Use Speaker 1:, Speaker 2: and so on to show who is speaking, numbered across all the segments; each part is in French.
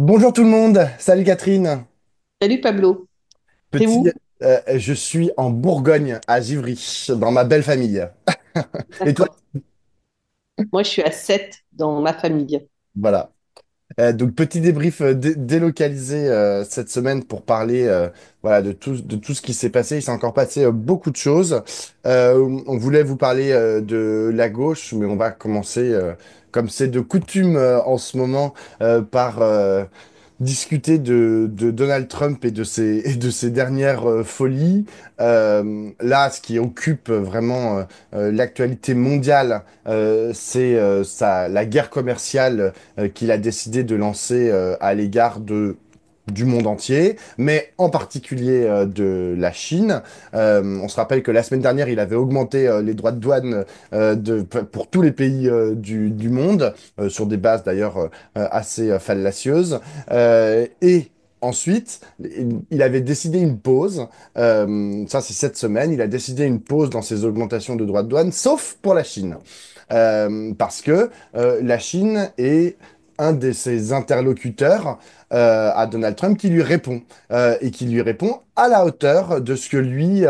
Speaker 1: Bonjour tout le monde, salut Catherine.
Speaker 2: Salut Pablo, t'es
Speaker 1: Petit,
Speaker 2: où?
Speaker 1: je suis en Bourgogne, à Givry, dans ma belle famille. Et toi?
Speaker 2: D'accord. Moi, je suis à 7 dans ma famille.
Speaker 1: Voilà. Donc petit débrief délocalisé cette semaine pour parler voilà, de tout ce qui s'est passé. Il s'est encore passé beaucoup de choses. On voulait vous parler de la gauche, mais on va commencer, comme c'est de coutume en ce moment, par discuter de Donald Trump et de ses dernières folies. Là, ce qui occupe vraiment l'actualité mondiale, c'est la guerre commerciale qu'il a décidé de lancer à l'égard du monde entier, mais en particulier de la Chine. On se rappelle que la semaine dernière, il avait augmenté les droits de douane pour tous les pays du monde, sur des bases d'ailleurs assez fallacieuses. Et ensuite, il avait décidé une pause. Ça, c'est cette semaine. Il a décidé une pause dans ses augmentations de droits de douane, sauf pour la Chine. Parce que la Chine est un de ses interlocuteurs à Donald Trump qui lui répond et qui lui répond à la hauteur de ce que lui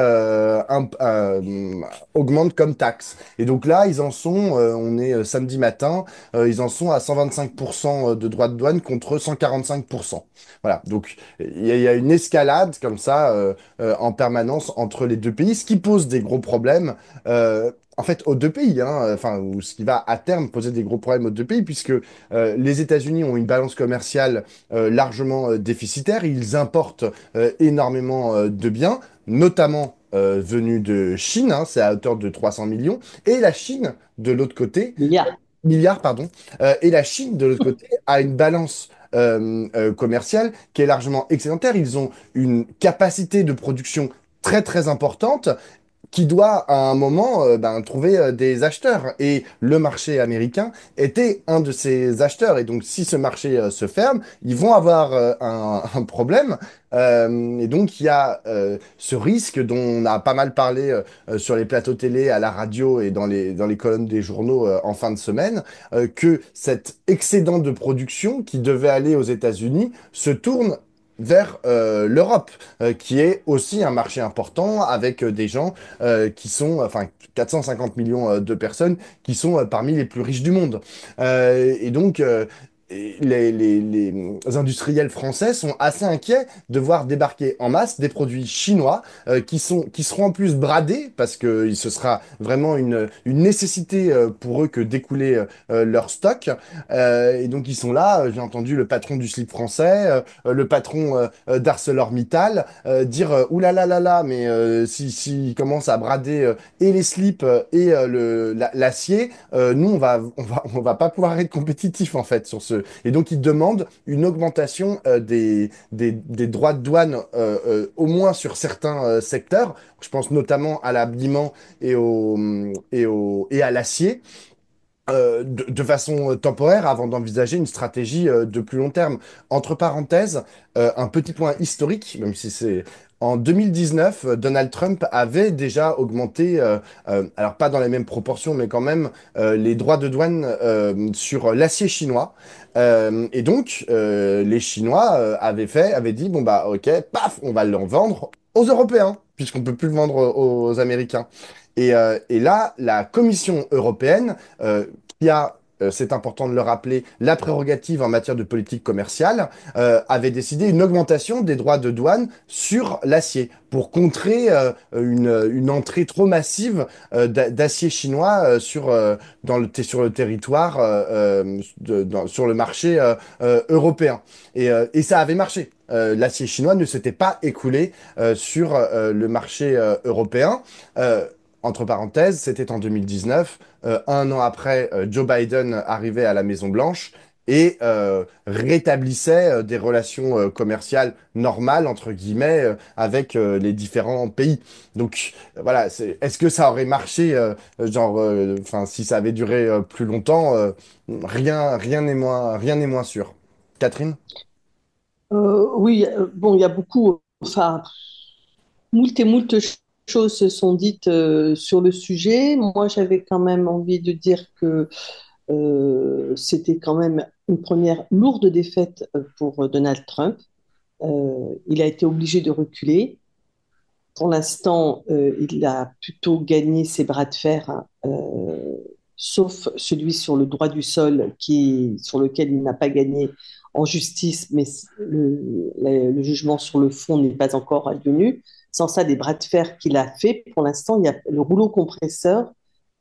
Speaker 1: augmente comme taxe. Et donc là, ils en sont, on est samedi matin, ils en sont à 125% de droits de douane contre 145%. Voilà, donc il y a une escalade comme ça en permanence entre les deux pays, ce qui pose des gros problèmes. En fait, aux deux pays, hein, enfin, ou ce qui va à terme poser des gros problèmes aux deux pays, puisque les États-Unis ont une balance commerciale largement déficitaire. Ils importent énormément de biens, notamment venus de Chine, hein, c'est à hauteur de 300 millions, et la Chine, de l'autre côté,
Speaker 2: Milliards.
Speaker 1: milliards, pardon, et la Chine, de l'autre côté, a une balance commerciale qui est largement excédentaire. Ils ont une capacité de production très très importante qui doit à un moment trouver des acheteurs. Et le marché américain était un de ces acheteurs. Et donc, si ce marché se ferme, ils vont avoir un problème. Et donc, il y a ce risque dont on a pas mal parlé sur les plateaux télé, à la radio et dans les colonnes des journaux en fin de semaine, que cet excédent de production qui devait aller aux États-Unis se tourne vers l'Europe, qui est aussi un marché important avec des gens qui sont, enfin, 450 millions de personnes qui sont parmi les plus riches du monde. Et donc, les industriels français sont assez inquiets de voir débarquer en masse des produits chinois qui seront en plus bradés parce que ce sera vraiment une nécessité pour eux que d'écouler leur stock. Et donc, ils sont là. J'ai entendu le patron du slip français, le patron d'ArcelorMittal dire ouh là là là là, mais si commence à brader et les slips et l'acier, nous on va pas pouvoir être compétitif en fait sur ce. Et donc ils demandent une augmentation des droits de douane au moins sur certains secteurs. Je pense notamment à l'habillement et à l'acier de façon temporaire avant d'envisager une stratégie de plus long terme. Entre parenthèses, un petit point historique, même si c'est en 2019, Donald Trump avait déjà augmenté, alors pas dans les mêmes proportions, mais quand même, les droits de douane sur l'acier chinois. Et donc, les Chinois avaient dit, bon bah ok, paf, on va le vendre aux Européens, puisqu'on peut plus le vendre aux Américains. Et là, la Commission européenne qui a, c'est important de le rappeler, la prérogative en matière de politique commerciale, avait décidé une augmentation des droits de douane sur l'acier pour contrer une entrée trop massive d'acier chinois sur le territoire, sur le marché européen. Et ça avait marché. L'acier chinois ne s'était pas écoulé sur le marché européen. Euh, Entre parenthèses, c'était en 2019. Un an après, Joe Biden arrivait à la Maison-Blanche et rétablissait des relations commerciales normales, entre guillemets, avec les différents pays. Donc voilà, est-ce que ça aurait marché, enfin, si ça avait duré plus longtemps, rien n'est moins sûr. Catherine?
Speaker 2: Oui, bon, il y a beaucoup, enfin, moult et moult choses se sont dites sur le sujet. Moi, j'avais quand même envie de dire que c'était quand même une première lourde défaite pour Donald Trump. Il a été obligé de reculer. Pour l'instant, il a plutôt gagné ses bras de fer, hein, sauf celui sur le droit du sol, sur lequel il n'a pas gagné en justice, mais le jugement sur le fond n'est pas encore advenu. Sans ça, des bras de fer qu'il a fait, pour l'instant, le rouleau compresseur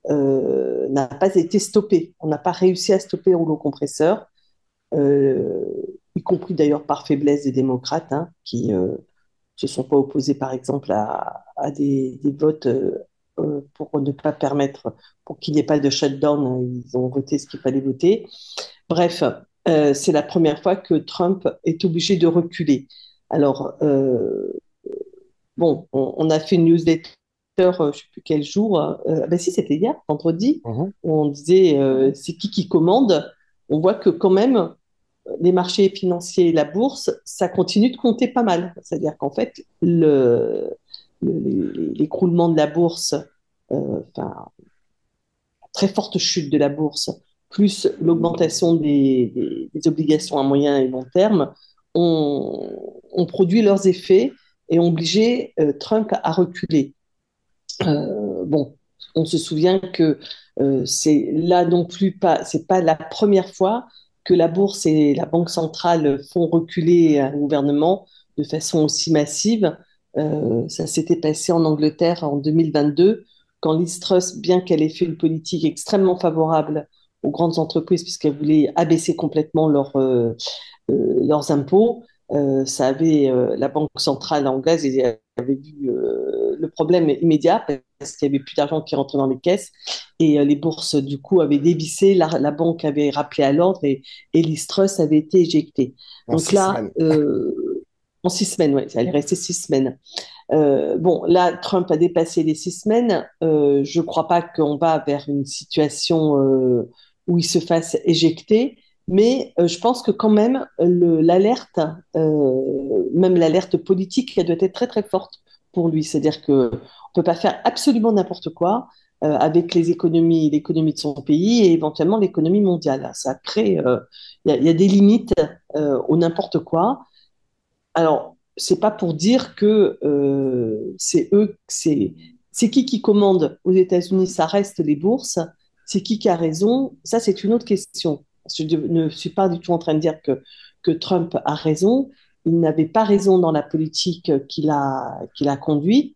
Speaker 2: n'a pas été stoppé. On n'a pas réussi à stopper le rouleau compresseur, euh, y compris d'ailleurs par faiblesse des démocrates, hein, qui se sont pas opposés, par exemple, à des votes pour ne pas permettre, pour qu'il n'y ait pas de shutdown. Ils ont voté ce qu'il fallait voter. Bref, c'est la première fois que Trump est obligé de reculer. Alors, bon, on a fait une newsletter, je ne sais plus quel jour, ben si, c'était hier, vendredi,
Speaker 1: Mhm.
Speaker 2: où on disait c'est qui commande. On voit que quand même, les marchés financiers et la bourse, ça continue de compter pas mal. C'est-à-dire qu'en fait, l'écroulement de la bourse, enfin, très forte chute de la bourse, plus l'augmentation des obligations à moyen et long terme, ont produit leurs effets et ont obligé Trump à reculer. Bon, on se souvient que c'est là non plus pas, c'est pas la première fois que la bourse et la banque centrale font reculer un gouvernement de façon aussi massive. Ça s'était passé en Angleterre en 2022, quand Liz Truss, bien qu'elle ait fait une politique extrêmement favorable aux grandes entreprises, puisqu'elle voulait abaisser complètement leurs impôts, la Banque centrale anglaise avait vu le problème immédiat parce qu'il n'y avait plus d'argent qui rentrait dans les caisses et les bourses du coup avaient dévissé, la banque avait rappelé à l'ordre et Liz Truss avait été éjectée.
Speaker 1: En
Speaker 2: Donc
Speaker 1: 6 semaines.
Speaker 2: là, en 6 semaines, ouais, ça allait rester 6 semaines. Bon, là, Trump a dépassé les 6 semaines. Je ne crois pas qu'on va vers une situation où il se fasse éjecter, mais je pense que quand même, l'alerte, même l'alerte politique, elle doit être très très forte pour lui. C'est-à-dire qu'on ne peut pas faire absolument n'importe quoi avec l'économie de son pays et éventuellement l'économie mondiale. Ça crée, il y a des limites au n'importe quoi. Alors, c'est pas pour dire que c'est qui commande aux États-Unis, ça reste les bourses. C'est qui a raison, ça c'est une autre question. Je ne suis pas du tout en train de dire que Trump a raison. Il n'avait pas raison dans la politique qu'il a conduite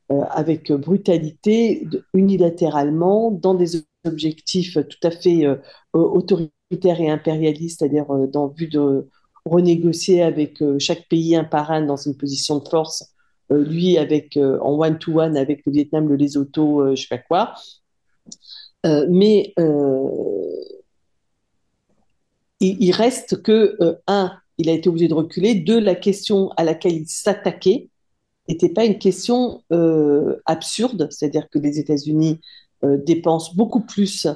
Speaker 2: avec brutalité, unilatéralement, dans des objectifs tout à fait autoritaires et impérialistes, c'est-à-dire dans le but de renégocier avec chaque pays un par un dans une position de force, lui avec en one-to-one avec le Vietnam, le Lesotho, je sais pas quoi. Mais il reste que, un, il a été obligé de reculer, deux, la question à laquelle il s'attaquait, n'était pas une question absurde, c'est-à-dire que les États-Unis dépensent beaucoup plus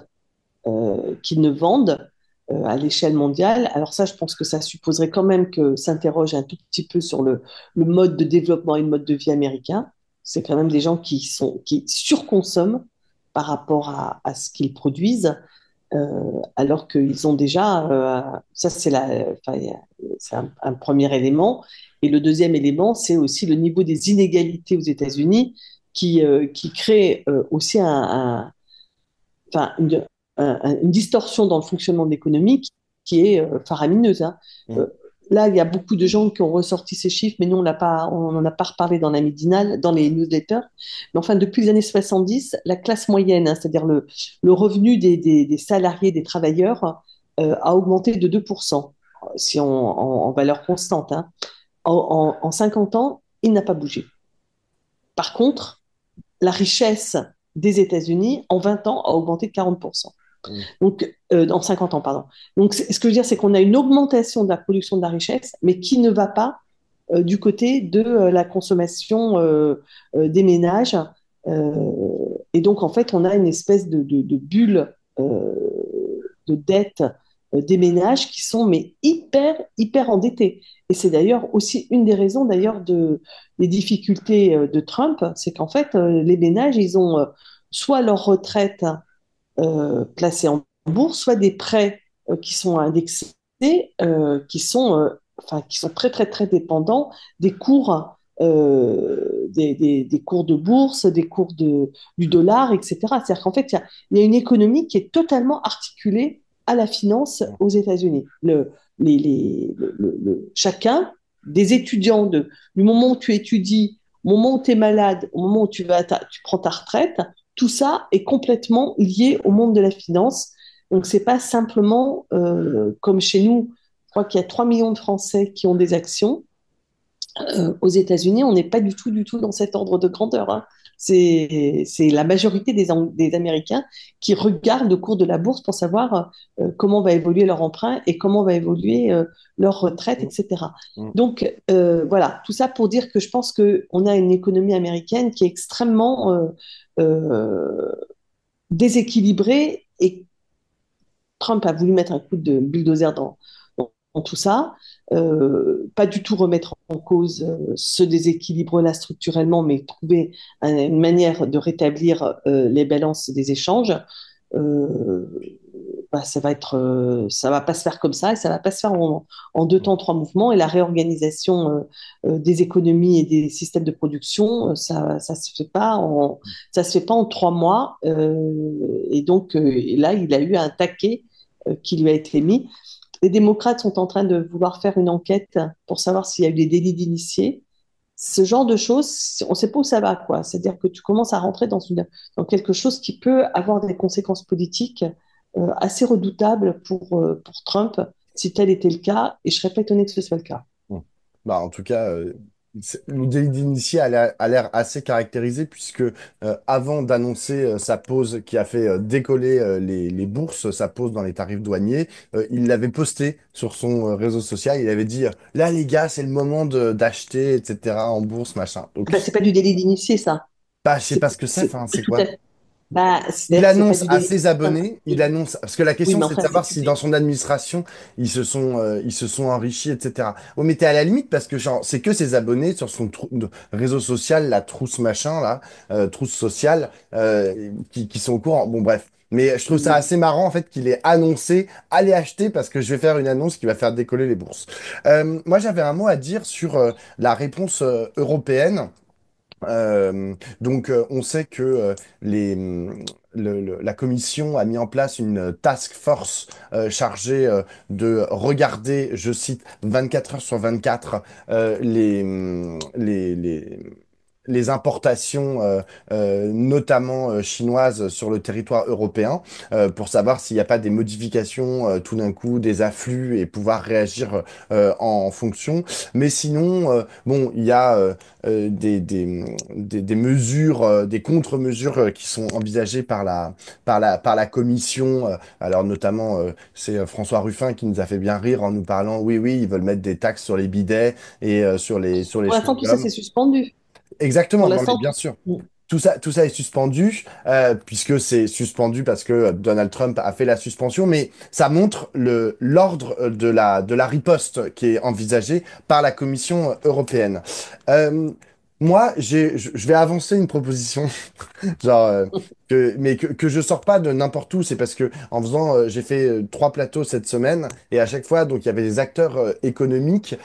Speaker 2: qu'ils ne vendent à l'échelle mondiale. Alors ça, je pense que ça supposerait quand même que s'interroge un tout petit peu sur le mode de développement et le mode de vie américain. C'est quand même des gens qui surconsomment par rapport à ce qu'ils produisent alors qu'ils ont déjà, ça enfin, c'est un premier élément. Et le deuxième élément, c'est aussi le niveau des inégalités aux États-Unis qui crée aussi enfin, une distorsion dans le fonctionnement de l'économie qui est faramineuse, hein.
Speaker 1: Mm.
Speaker 2: Euh, Là, il y a beaucoup de gens qui ont ressorti ces chiffres, mais nous, on n'en a pas reparlé dans la midinale, dans les newsletters. Mais enfin, depuis les années 70, la classe moyenne, hein, c'est-à-dire le revenu des salariés, des travailleurs, a augmenté de 2%, si en valeur constante, hein. En 50 ans, il n'a pas bougé. Par contre, la richesse des États-Unis, en 20 ans, a augmenté de 40%.
Speaker 1: Mm.
Speaker 2: Donc, en 50 ans, pardon. Donc, ce que je veux dire, c'est qu'on a une augmentation de la production de la richesse, mais qui ne va pas du côté de la consommation des ménages. Et donc, en fait, on a une espèce de bulle de dette des ménages qui sont mais hyper endettés. Et c'est d'ailleurs aussi une des raisons d'ailleurs des difficultés de Trump, c'est qu'en fait, les ménages, ils ont soit leur retraite placée en bourse, soit des prêts qui sont indexés, qui sont très, très, très dépendants des cours, des cours de bourse, des cours du dollar, etc. C'est-à-dire qu'en fait, il y a une économie qui est totalement articulée à la finance aux États-Unis. Chacun des étudiants, du moment où tu étudies, au moment où tu es malade, au moment où tu prends ta retraite, tout ça est complètement lié au monde de la finance. Donc, c'est pas simplement comme chez nous, je crois qu'il y a 3 millions de Français qui ont des actions. Aux États-Unis, on n'est pas du tout dans cet ordre de grandeur, hein. C'est la majorité des Américains qui regardent le cours de la bourse pour savoir comment va évoluer leur emprunt et comment va évoluer leur retraite,
Speaker 1: Mm,
Speaker 2: etc.
Speaker 1: mm.
Speaker 2: Donc, voilà, tout ça pour dire que je pense qu'on a une économie américaine qui est extrêmement euh, déséquilibrée et Trump a voulu mettre un coup de bulldozer dans tout ça, pas du tout remettre en cause ce déséquilibre-là structurellement, mais trouver une manière de rétablir les balances des échanges. Euh, ça va pas se faire comme ça et ça va pas se faire en deux temps, trois mouvements. Et la réorganisation des économies et des systèmes de production, ça se fait pas en 3 mois. Et donc là, il a eu un taquet qui lui a été mis. Les démocrates sont en train de vouloir faire une enquête pour savoir s'il y a eu des délits d'initiés. Ce genre de choses, on ne sait pas où ça va, quoi. C'est-à-dire que tu commences à rentrer dans quelque chose qui peut avoir des conséquences politiques assez redoutables pour Trump, si tel était le cas, et je ne serais pas étonné que ce soit le cas.
Speaker 1: Mm. Bah, en tout cas, le délit d'initié a l'air assez caractérisé puisque avant d'annoncer sa pause qui a fait décoller les bourses, sa pause dans les tarifs douaniers, il l'avait posté sur son réseau social. Il avait dit, là les gars, c'est le moment d'acheter, etc. en bourse, machin. Donc,
Speaker 2: Bah, c'est pas du délit d'initié, ça.
Speaker 1: bah, je sais pas ce que c'est,
Speaker 2: C'est
Speaker 1: enfin,
Speaker 2: pas
Speaker 1: c'est
Speaker 2: tout à
Speaker 1: quoi?
Speaker 2: fait. Bah,
Speaker 1: Il
Speaker 2: c'est-à-dire que c'est pas
Speaker 1: annonce
Speaker 2: du
Speaker 1: à
Speaker 2: délit
Speaker 1: ses
Speaker 2: d'initié.
Speaker 1: abonnés, il annonce, parce que la
Speaker 2: Oui,
Speaker 1: question
Speaker 2: mais
Speaker 1: c'est de
Speaker 2: enfin, c'est
Speaker 1: savoir si dans
Speaker 2: public.
Speaker 1: son administration ils se sont enrichis, etc. Oh, mais t'es à la limite parce que genre c'est que ses abonnés sur son réseau social, la trousse machin là, trousse sociale, qui sont au courant. Bon bref, mais je trouve ça assez marrant en fait qu'il ait annoncé allez acheter parce que je vais faire une annonce qui va faire décoller les bourses. Moi j'avais un mot à dire sur la réponse européenne. On sait que la Commission a mis en place une task force chargée de regarder, je cite, 24 heures sur 24 les importations, notamment chinoises, sur le territoire européen, pour savoir s'il n'y a pas des modifications tout d'un coup, des afflux et pouvoir réagir en fonction. Mais sinon, bon, il y a des mesures, des contre-mesures qui sont envisagées par la commission. Alors notamment, c'est François Ruffin qui nous a fait bien rire en nous parlant, oui, oui, ils veulent mettre des taxes sur les bidets et sur les
Speaker 2: Pour l'instant, tout ça,
Speaker 1: chewing-gums.
Speaker 2: c'est suspendu. Pour
Speaker 1: Exactement, non mais
Speaker 2: l'instant,
Speaker 1: bien sûr.
Speaker 2: tout.
Speaker 1: Tout ça est suspendu, puisque c'est suspendu parce que Donald Trump a fait la suspension, mais ça montre l'ordre de la riposte qui est envisagée par la Commission européenne. Euh, Moi, je vais avancer une proposition. Genre, que je sors pas de n'importe où, c'est parce que en faisant, j'ai fait 3 plateaux cette semaine et à chaque fois, donc il y avait des acteurs économiques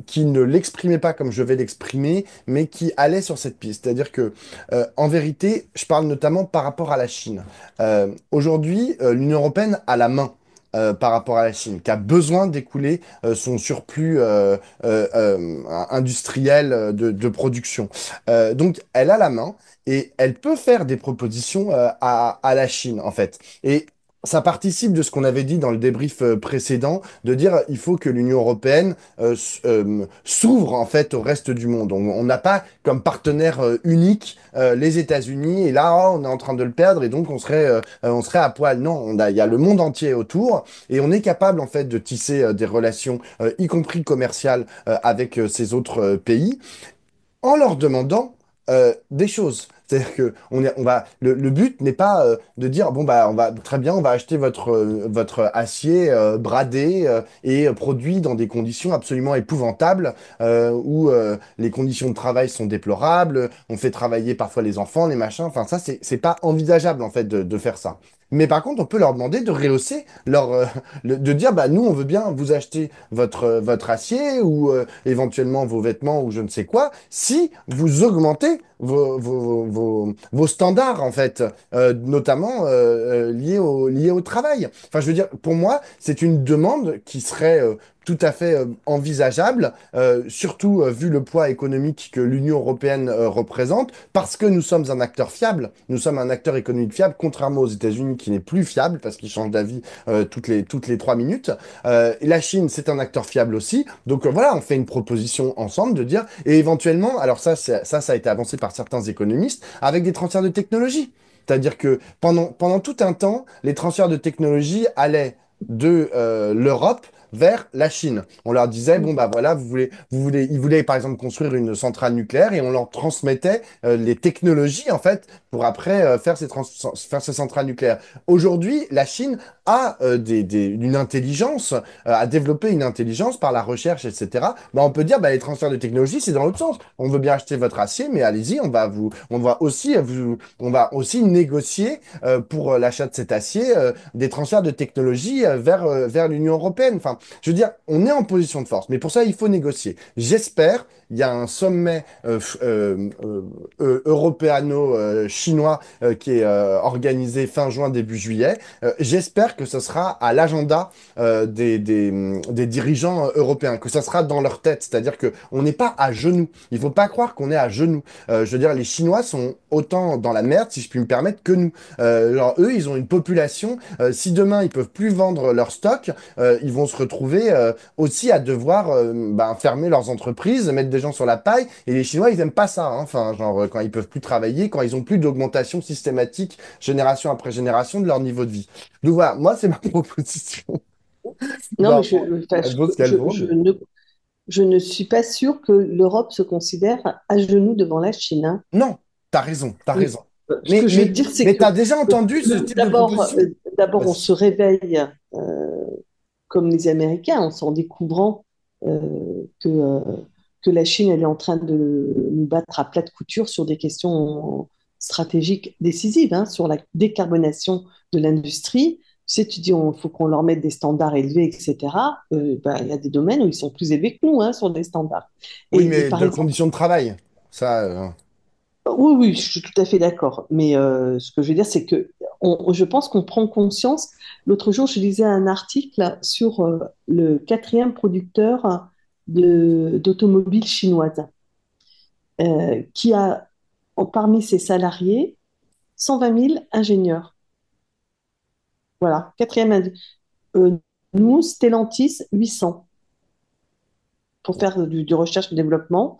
Speaker 1: qui ne l'exprimaient pas comme je vais l'exprimer, mais qui allaient sur cette piste. C'est-à-dire que, en vérité, je parle notamment par rapport à la Chine. Aujourd'hui, l'Union européenne a la main. Par rapport à la Chine, qui a besoin d'écouler son surplus industriel de production. Donc, elle a la main et elle peut faire des propositions à la Chine, en fait. Et ça participe de ce qu'on avait dit dans le débrief précédent, de dire il faut que l'Union européenne s'ouvre en fait au reste du monde. On n'a pas comme partenaire unique les États-Unis et là oh, on est en train de le perdre et donc on serait à poil. Non, il y a le monde entier autour et on est capable en fait de tisser des relations, y compris commerciales, avec ces autres pays en leur demandant des choses. C'est-à-dire que le but n'est pas de dire bon bah on va très bien on va acheter votre acier bradé et produit dans des conditions absolument épouvantables où les conditions de travail sont déplorables, on fait travailler parfois les enfants, les machins. Enfin ça c'est pas envisageable en fait de faire ça. Mais par contre, on peut leur demander de rehausser de dire, bah, nous, on veut bien vous acheter votre acier ou éventuellement vos vêtements ou je ne sais quoi, si vous augmentez vos standards, en fait, notamment liés au travail. Enfin, je veux dire, pour moi, c'est une demande qui serait tout à fait envisageable, surtout vu le poids économique que l'Union européenne représente, parce que nous sommes un acteur fiable, nous sommes un acteur économique fiable, contrairement aux États-Unis qui n'est plus fiable parce qu'ils changent d'avis toutes les 3 minutes. Et la Chine, c'est un acteur fiable aussi. Donc voilà, on fait une proposition ensemble de dire, et éventuellement, alors ça a été avancé par certains économistes, avec des transferts de technologie. C'est-à-dire que pendant tout un temps, les transferts de technologie allaient de l'Europe vers la Chine. On leur disait, bon, bah voilà, ils voulaient par exemple construire une centrale nucléaire et on leur transmettait les technologies, en fait, pour après faire ces centrales nucléaires. Aujourd'hui, la Chine a une intelligence, a développé une intelligence par la recherche, etc. Bah, on peut dire, bah, les transferts de technologie, c'est dans l'autre sens. On veut bien acheter votre acier, mais allez-y, on va aussi négocier pour l'achat de cet acier des transferts de technologie vers l'Union européenne. Enfin, je veux dire, on est en position de force, mais pour ça, il faut négocier. J'espère, il y a un sommet européano-chinois qui est organisé fin juin, début juillet. J'espère que ce sera à l'agenda des dirigeants européens, que ça sera dans leur tête, c'est-à-dire que on n'est pas à genoux. Il faut pas croire qu'on est à genoux. Je veux dire, les Chinois sont autant dans la merde, si je puis me permettre, que nous. Alors, eux, ils ont une population. Si demain, ils peuvent plus vendre leur stock, ils vont se retrouver aussi à devoir fermer leurs entreprises, mettre des gens sur la paille. Et les Chinois, ils aiment pas ça, hein. Enfin, genre, quand ils peuvent plus travailler, quand ils ont plus d'augmentation systématique, génération après génération, de leur niveau de vie. Donc voilà, moi, c'est ma proposition.
Speaker 2: Non, mais
Speaker 1: Bon,
Speaker 2: enfin,
Speaker 1: elle vaut ce qu'elle vaut, mais...
Speaker 2: je ne suis pas sûre que l'Europe se considère à genoux devant la Chine, hein.
Speaker 1: Non, t'as raison, t'as
Speaker 2: Oui.
Speaker 1: raison.
Speaker 2: Ce que je veux dire, c'est
Speaker 1: Mais
Speaker 2: que
Speaker 1: t'as déjà entendu ce type de proposition?
Speaker 2: d'abord, on
Speaker 1: Vas-y.
Speaker 2: se réveille comme les Américains en s'en découvrant que la Chine elle est en train de nous battre à plat de couture sur des questions stratégiques décisives, hein, sur la décarbonation de l'industrie. Tu sais, tu dis il faut qu'on leur mette des standards élevés, etc. Il y a des domaines où ils sont plus élevés que nous, hein, sur des standards.
Speaker 1: Oui,
Speaker 2: Et
Speaker 1: mais
Speaker 2: par
Speaker 1: de
Speaker 2: exemple,
Speaker 1: conditions de travail. Ça,
Speaker 2: oui, oui, je suis tout à fait d'accord. Mais ce que je veux dire, c'est que je pense qu'on prend conscience. L'autre jour, je lisais un article sur le quatrième producteur d'automobiles chinoises, qui a parmi ses salariés 120 000 ingénieurs. Voilà, quatrième. Euh, Nous, Stellantis, 800 pour faire du recherche et développement.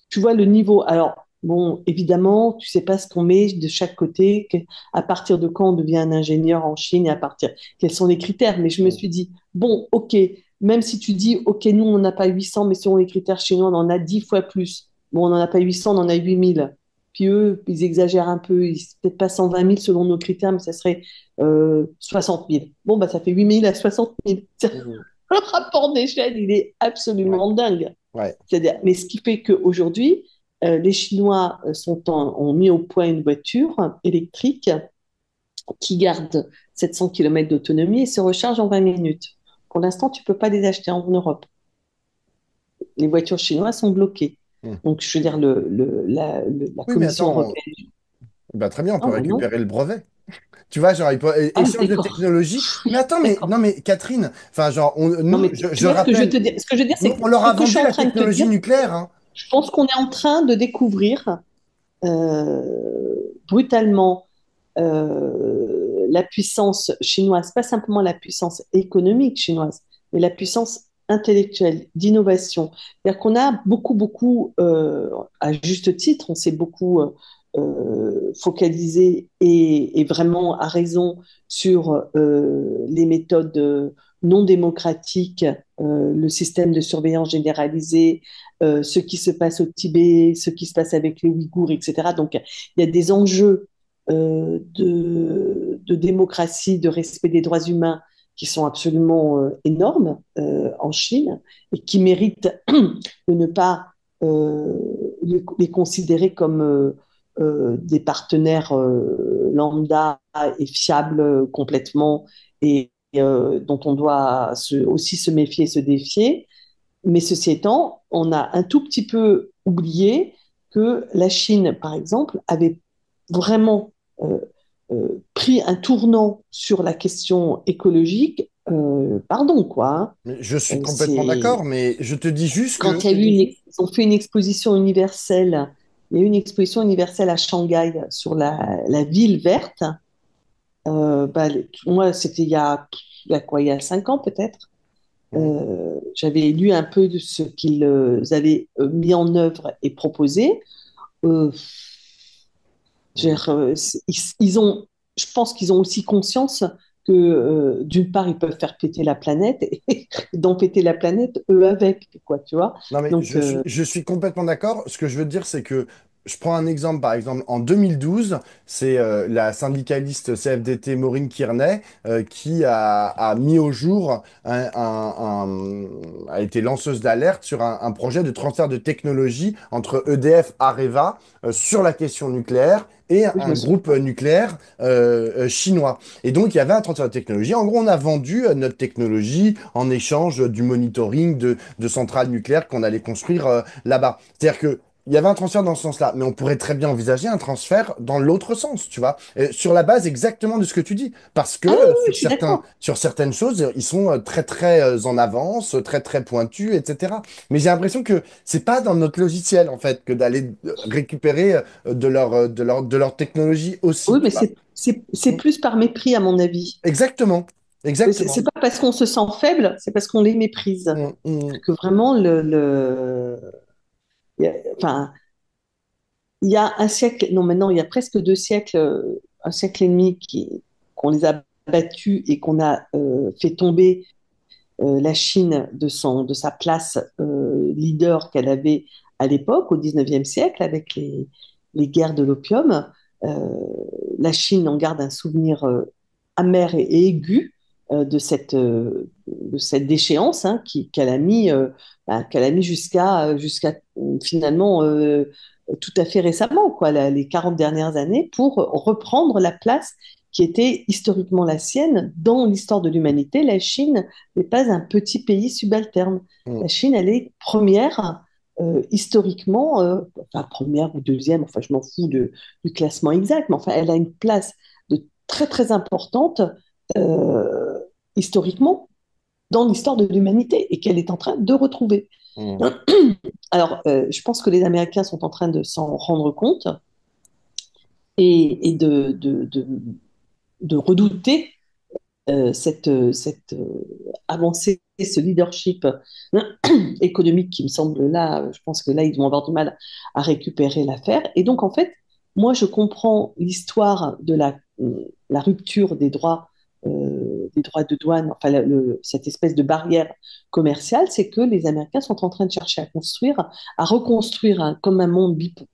Speaker 2: Tu vois le niveau. Alors, bon, évidemment, tu sais pas ce qu'on met de chaque côté, à partir de quand on devient un ingénieur en Chine et à partir, quels sont les critères. Mais je me suis dit, bon, ok, même si tu dis, ok, nous, on n'a pas 800, mais selon les critères chinois, on en a 10 fois plus. Bon, on n'en a pas 800, on en a 8 000. Puis eux, ils exagèrent un peu, peut-être pas 120 000 selon nos critères, mais ça serait 60 000. Bon, bah, ça fait 8 000 à 60 000.
Speaker 1: Mhm.
Speaker 2: Le rapport d'échelle, il est
Speaker 1: Ouais,
Speaker 2: absolument dingue.
Speaker 1: ouais.
Speaker 2: C'est-à-dire, mais ce qui fait qu'aujourd'hui, les Chinois ont mis au point une voiture électrique qui garde 700 km d'autonomie et se recharge en 20 minutes. Pour l'instant, tu ne peux pas les acheter en Europe. Les voitures chinoises sont bloquées.
Speaker 1: Hmm.
Speaker 2: Donc, je veux dire, la
Speaker 1: Oui, mais
Speaker 2: Commission
Speaker 1: attends,
Speaker 2: européenne.
Speaker 1: bah, très bien, on peut
Speaker 2: Non, bah non.
Speaker 1: récupérer le brevet. Tu vois, genre,
Speaker 2: Ah,
Speaker 1: échange de
Speaker 2: d'accord.
Speaker 1: technologie. Mais attends, mais
Speaker 2: D'accord.
Speaker 1: non, mais Catherine, enfin, genre,
Speaker 2: Non,
Speaker 1: nous,
Speaker 2: mais tu
Speaker 1: je
Speaker 2: vois ce que je veux
Speaker 1: rappelle,
Speaker 2: te dire. Ce que je veux dire, c'est
Speaker 1: nous,
Speaker 2: que
Speaker 1: on leur
Speaker 2: ce
Speaker 1: a
Speaker 2: que je suis
Speaker 1: vendu
Speaker 2: en
Speaker 1: la
Speaker 2: train de te
Speaker 1: technologie
Speaker 2: dire,
Speaker 1: nucléaire, hein.
Speaker 2: je pense qu'on est en train de découvrir brutalement la puissance chinoise, pas simplement la puissance économique chinoise, mais la puissance intellectuelle, d'innovation. C'est-à-dire qu'on a beaucoup, à juste titre, on s'est beaucoup focalisé et vraiment à raison sur les méthodes non démocratiques, le système de surveillance généralisée, ce qui se passe au Tibet, ce qui se passe avec les Ouïghours, etc. Donc, il y a des enjeux de démocratie, de respect des droits humains qui sont absolument énormes en Chine et qui méritent de ne pas les considérer comme des partenaires lambda et fiables complètement et dont on doit aussi se méfier et se défier. Mais ceci étant, on a un tout petit peu oublié que la Chine, par exemple, avait vraiment euh, pris un tournant sur la question écologique. Pardon, quoi.
Speaker 1: Mais je suis
Speaker 2: Hein.
Speaker 1: complètement d'accord,
Speaker 2: C'est
Speaker 1: mais je te dis juste
Speaker 2: quand
Speaker 1: que...
Speaker 2: il y a eu ils ont fait une exposition universelle. Il y a eu une exposition universelle à Shanghai sur la ville verte. Bah, moi, c'était il y a quoi, il y a 5 ans peut-être. J'avais lu un peu de ce qu'ils avaient mis en œuvre et proposé. Euh, ils ont, je pense qu'ils ont aussi conscience que d'une part, ils peuvent faire péter la planète et d'en péter la planète, eux avec, quoi, tu vois.
Speaker 1: Non, mais
Speaker 2: Donc,
Speaker 1: je suis complètement d'accord. Ce que je veux te dire, c'est que je prends un exemple, par exemple, en 2012, c'est la syndicaliste CFDT Maureen Kearney qui a mis au jour, a été lanceuse d'alerte sur un projet de transfert de technologie entre EDF Areva sur la question nucléaire et
Speaker 2: oui, je
Speaker 1: un
Speaker 2: me souviens.
Speaker 1: groupe nucléaire chinois. Et donc, il y avait un transfert de technologie. En gros, on a vendu notre technologie en échange du monitoring de centrales nucléaires qu'on allait construire là-bas. C'est-à-dire que il y avait un transfert dans ce sens-là, mais on pourrait très bien envisager un transfert dans l'autre sens, tu vois, sur la base exactement de ce que tu dis, parce que
Speaker 2: Ah oui, oui, je suis d'accord.
Speaker 1: sur certaines choses, ils sont très très en avance, très très pointus, etc. Mais j'ai l'impression que c'est pas dans notre logiciel en fait que d'aller récupérer de leur technologie aussi,
Speaker 2: Oui,
Speaker 1: tu
Speaker 2: mais
Speaker 1: vois.
Speaker 2: c'est
Speaker 1: Mm.
Speaker 2: plus par mépris, à mon avis.
Speaker 1: Exactement,
Speaker 2: C'est
Speaker 1: exactement.
Speaker 2: pas parce qu'on se sent faible, c'est parce qu'on les méprise.
Speaker 1: Mm, mm,
Speaker 2: Que vraiment, enfin, il y a un siècle, non, maintenant, il y a presque 2 siècles, un siècle et demi qu'on les a battus et qu'on a fait tomber la Chine de sa place leader qu'elle avait à l'époque, au 19e siècle, avec les guerres de l'opium. Euh, la Chine en garde un souvenir amer et aigu de cette déchéance, hein, qu'elle a mis jusqu'à finalement tout à fait récemment, quoi, les 40 dernières années, pour reprendre la place qui était historiquement la sienne dans l'histoire de l'humanité. La Chine n'est pas un petit pays subalterne.
Speaker 1: mm.
Speaker 2: La Chine, elle est première historiquement, enfin première ou deuxième, enfin je m'en fous du classement exact, mais enfin elle a une place de très très importante euh, historiquement dans l'histoire de l'humanité et qu'elle est en train de retrouver.
Speaker 1: Mm.
Speaker 2: Alors, je pense que les Américains sont en train de s'en rendre compte et de redouter cette avancée, ce leadership économique qui me semble là, je pense que là, ils vont avoir du mal à récupérer l'affaire. Et donc, en fait, moi, je comprends l'histoire de la rupture des droits de douane, enfin, cette espèce de barrière commerciale, c'est que les Américains sont en train de chercher à reconstruire comme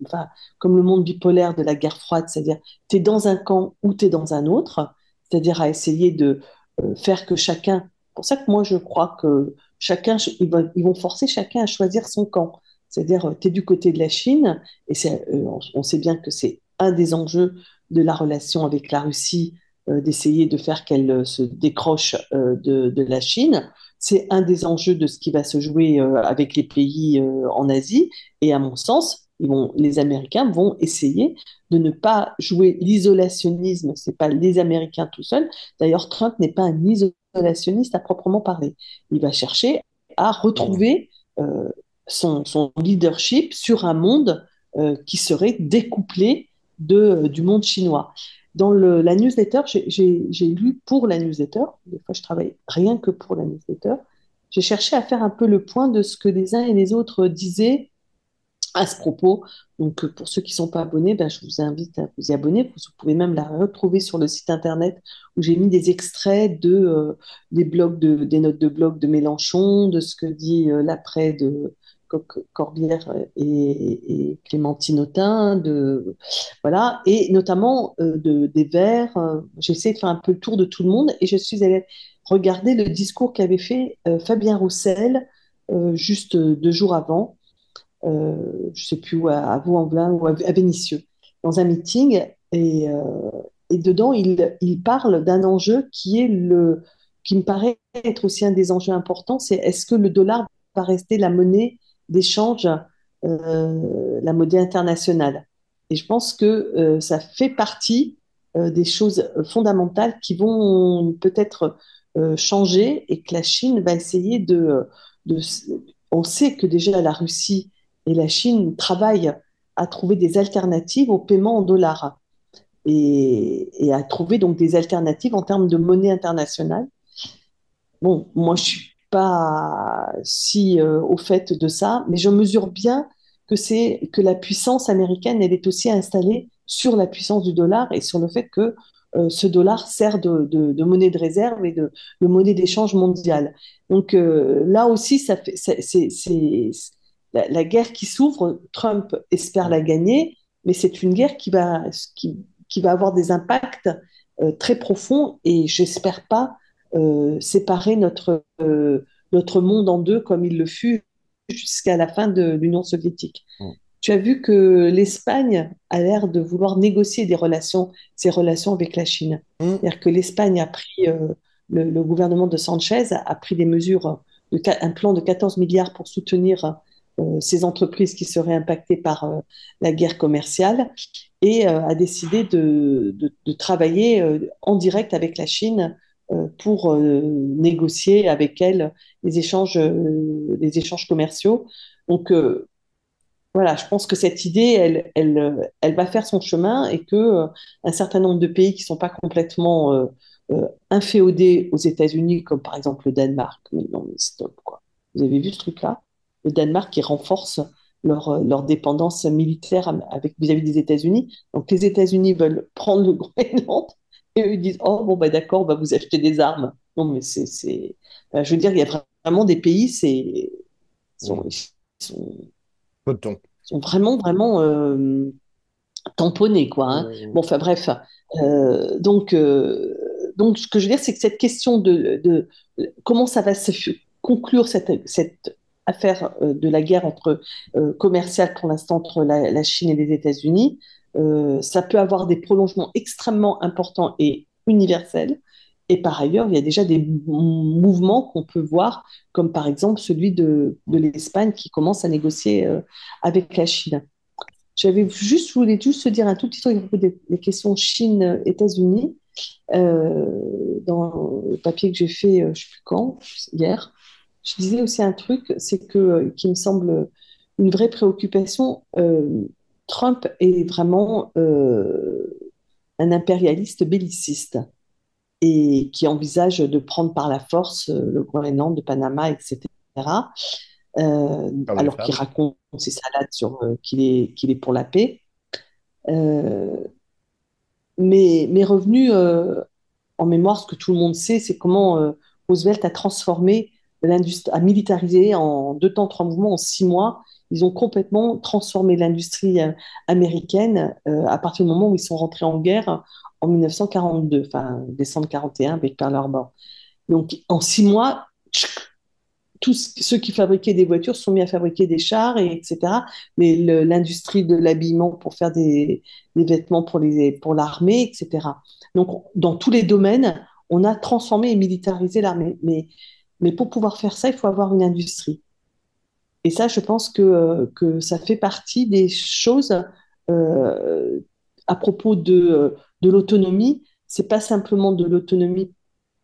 Speaker 2: enfin, comme le monde bipolaire de la guerre froide, c'est-à-dire tu es dans un camp ou tu es dans un autre, c'est-à-dire à essayer de faire que chacun. C'est pour ça que moi, je crois que ils vont forcer chacun à choisir son camp. C'est-à-dire, tu es du côté de la Chine, et on sait bien que c'est un des enjeux de la relation avec la Russie, d'essayer de faire qu'elle se décroche de la Chine. C'est un des enjeux de ce qui va se jouer avec les pays en Asie. Et à mon sens, les Américains vont essayer de ne pas jouer l'isolationnisme. C'est pas les Américains tout seuls. D'ailleurs, Trump n'est pas un isolationniste à proprement parler. Il va chercher à
Speaker 1: Mm.
Speaker 2: retrouver son leadership sur un monde qui serait découplé du monde chinois. Dans la newsletter, j'ai lu pour la newsletter, des fois je travaille rien que pour la newsletter, j'ai cherché à faire un peu le point de ce que les uns et les autres disaient à ce propos. Donc, pour ceux qui ne sont pas abonnés, ben, je vous invite à vous y abonner. Vous pouvez même la retrouver sur le site internet où j'ai mis des extraits des des notes de blog de Mélenchon, de ce que dit l'après de Corbière et Clémentine Autain, voilà, et notamment des Verts. J'essaie de faire un peu le tour de tout le monde et je suis allée regarder le discours qu'avait fait Fabien Roussel juste 2 jours avant, je ne sais plus où, à Vaux-en-Velin ou à Vénissieux. dans un meeting et dedans, il parle d'un enjeu qui me paraît être aussi un des enjeux importants, c'est est-ce que le dollar va rester la monnaie d'échange, la monnaie internationale? Et je pense que ça fait partie des choses fondamentales qui vont peut-être changer et que la Chine va essayer de... On sait que déjà la Russie et la Chine travaillent à trouver des alternatives au paiement en dollars et à trouver donc des alternatives en termes de monnaie internationale. Bon, moi, je suis pas si au fait de ça, mais je mesure bien que la puissance américaine, elle est aussi installée sur la puissance du dollar et sur le fait que ce dollar sert de monnaie de réserve et de monnaie d'échange mondiale. Donc là aussi, la guerre qui s'ouvre, Trump espère la gagner, mais c'est une guerre qui va avoir des impacts très profonds et j'espère pas séparer notre monde en deux comme il le fut jusqu'à la fin de l'Union soviétique. Tu as vu que l'Espagne a l'air de vouloir négocier ses relations avec la Chine.
Speaker 1: Mm.
Speaker 2: C'est-à-dire que l'Espagne a pris, le gouvernement de Sanchez a pris des mesures, un plan de 14 milliards pour soutenir ces entreprises qui seraient impactées par la guerre commerciale et a décidé de travailler en direct avec la Chine pour négocier avec elle les échanges commerciaux. Donc, voilà, je pense que cette idée, elle va faire son chemin et que un certain nombre de pays qui ne sont pas complètement inféodés aux États-Unis, comme par exemple le Danemark, mais non, mais stop, quoi. Vous avez vu ce truc-là? Le Danemark qui renforce leur dépendance militaire vis-à-vis des États-Unis. Donc les États-Unis veulent prendre le Groenland et eux ils disent, oh bon, bah, d'accord, on va vous acheter des armes. Non, mais je veux dire, il y a vraiment des pays,
Speaker 1: Mm.
Speaker 2: ils sont,
Speaker 1: Coton.
Speaker 2: sont vraiment, vraiment tamponnés, quoi. Hein.
Speaker 1: Mm.
Speaker 2: Bon, enfin bref. Donc, ce que je veux dire, c'est que cette question de comment ça va se conclure cette affaire de la guerre commerciale pour l'instant entre la Chine et les États-Unis, ça peut avoir des prolongements extrêmement importants et universels. Et par ailleurs, il y a déjà des mouvements qu'on peut voir, comme par exemple celui de l'Espagne qui commence à négocier avec la Chine. Je voulais juste te dire un tout petit truc à propos des questions Chine-États-Unis. Dans le papier que j'ai fait, je ne sais plus quand, hier, je disais aussi un truc, c'est que qui me semble une vraie préoccupation. Trump est vraiment un impérialiste belliciste et qui envisage de prendre par la force le Groenland, de Panama, etc.
Speaker 1: Comme les
Speaker 2: Alors qu'il
Speaker 1: femmes.
Speaker 2: raconte ses salades sur qu'il est pour la paix. Euh, mais revenu en mémoire, ce que tout le monde sait, c'est comment Roosevelt a transformé l'industrie, a militarisé en 2 temps, 3 mouvements, en 6 mois. Ils ont complètement transformé l'industrie américaine à partir du moment où ils sont rentrés en guerre en 1942, enfin décembre 41 avec Pearl Harbor. Donc en 6 mois, tchic, tous ceux qui fabriquaient des voitures sont mis à fabriquer des chars, etc. Mais l'industrie de l'habillement pour faire des vêtements pour l'armée, etc. Donc, dans tous les domaines, on a transformé et militarisé l'armée. Mais pour pouvoir faire ça, il faut avoir une industrie. Et ça, je pense que ça fait partie des choses euh, à propos de l'autonomie. C'est pas simplement de l'autonomie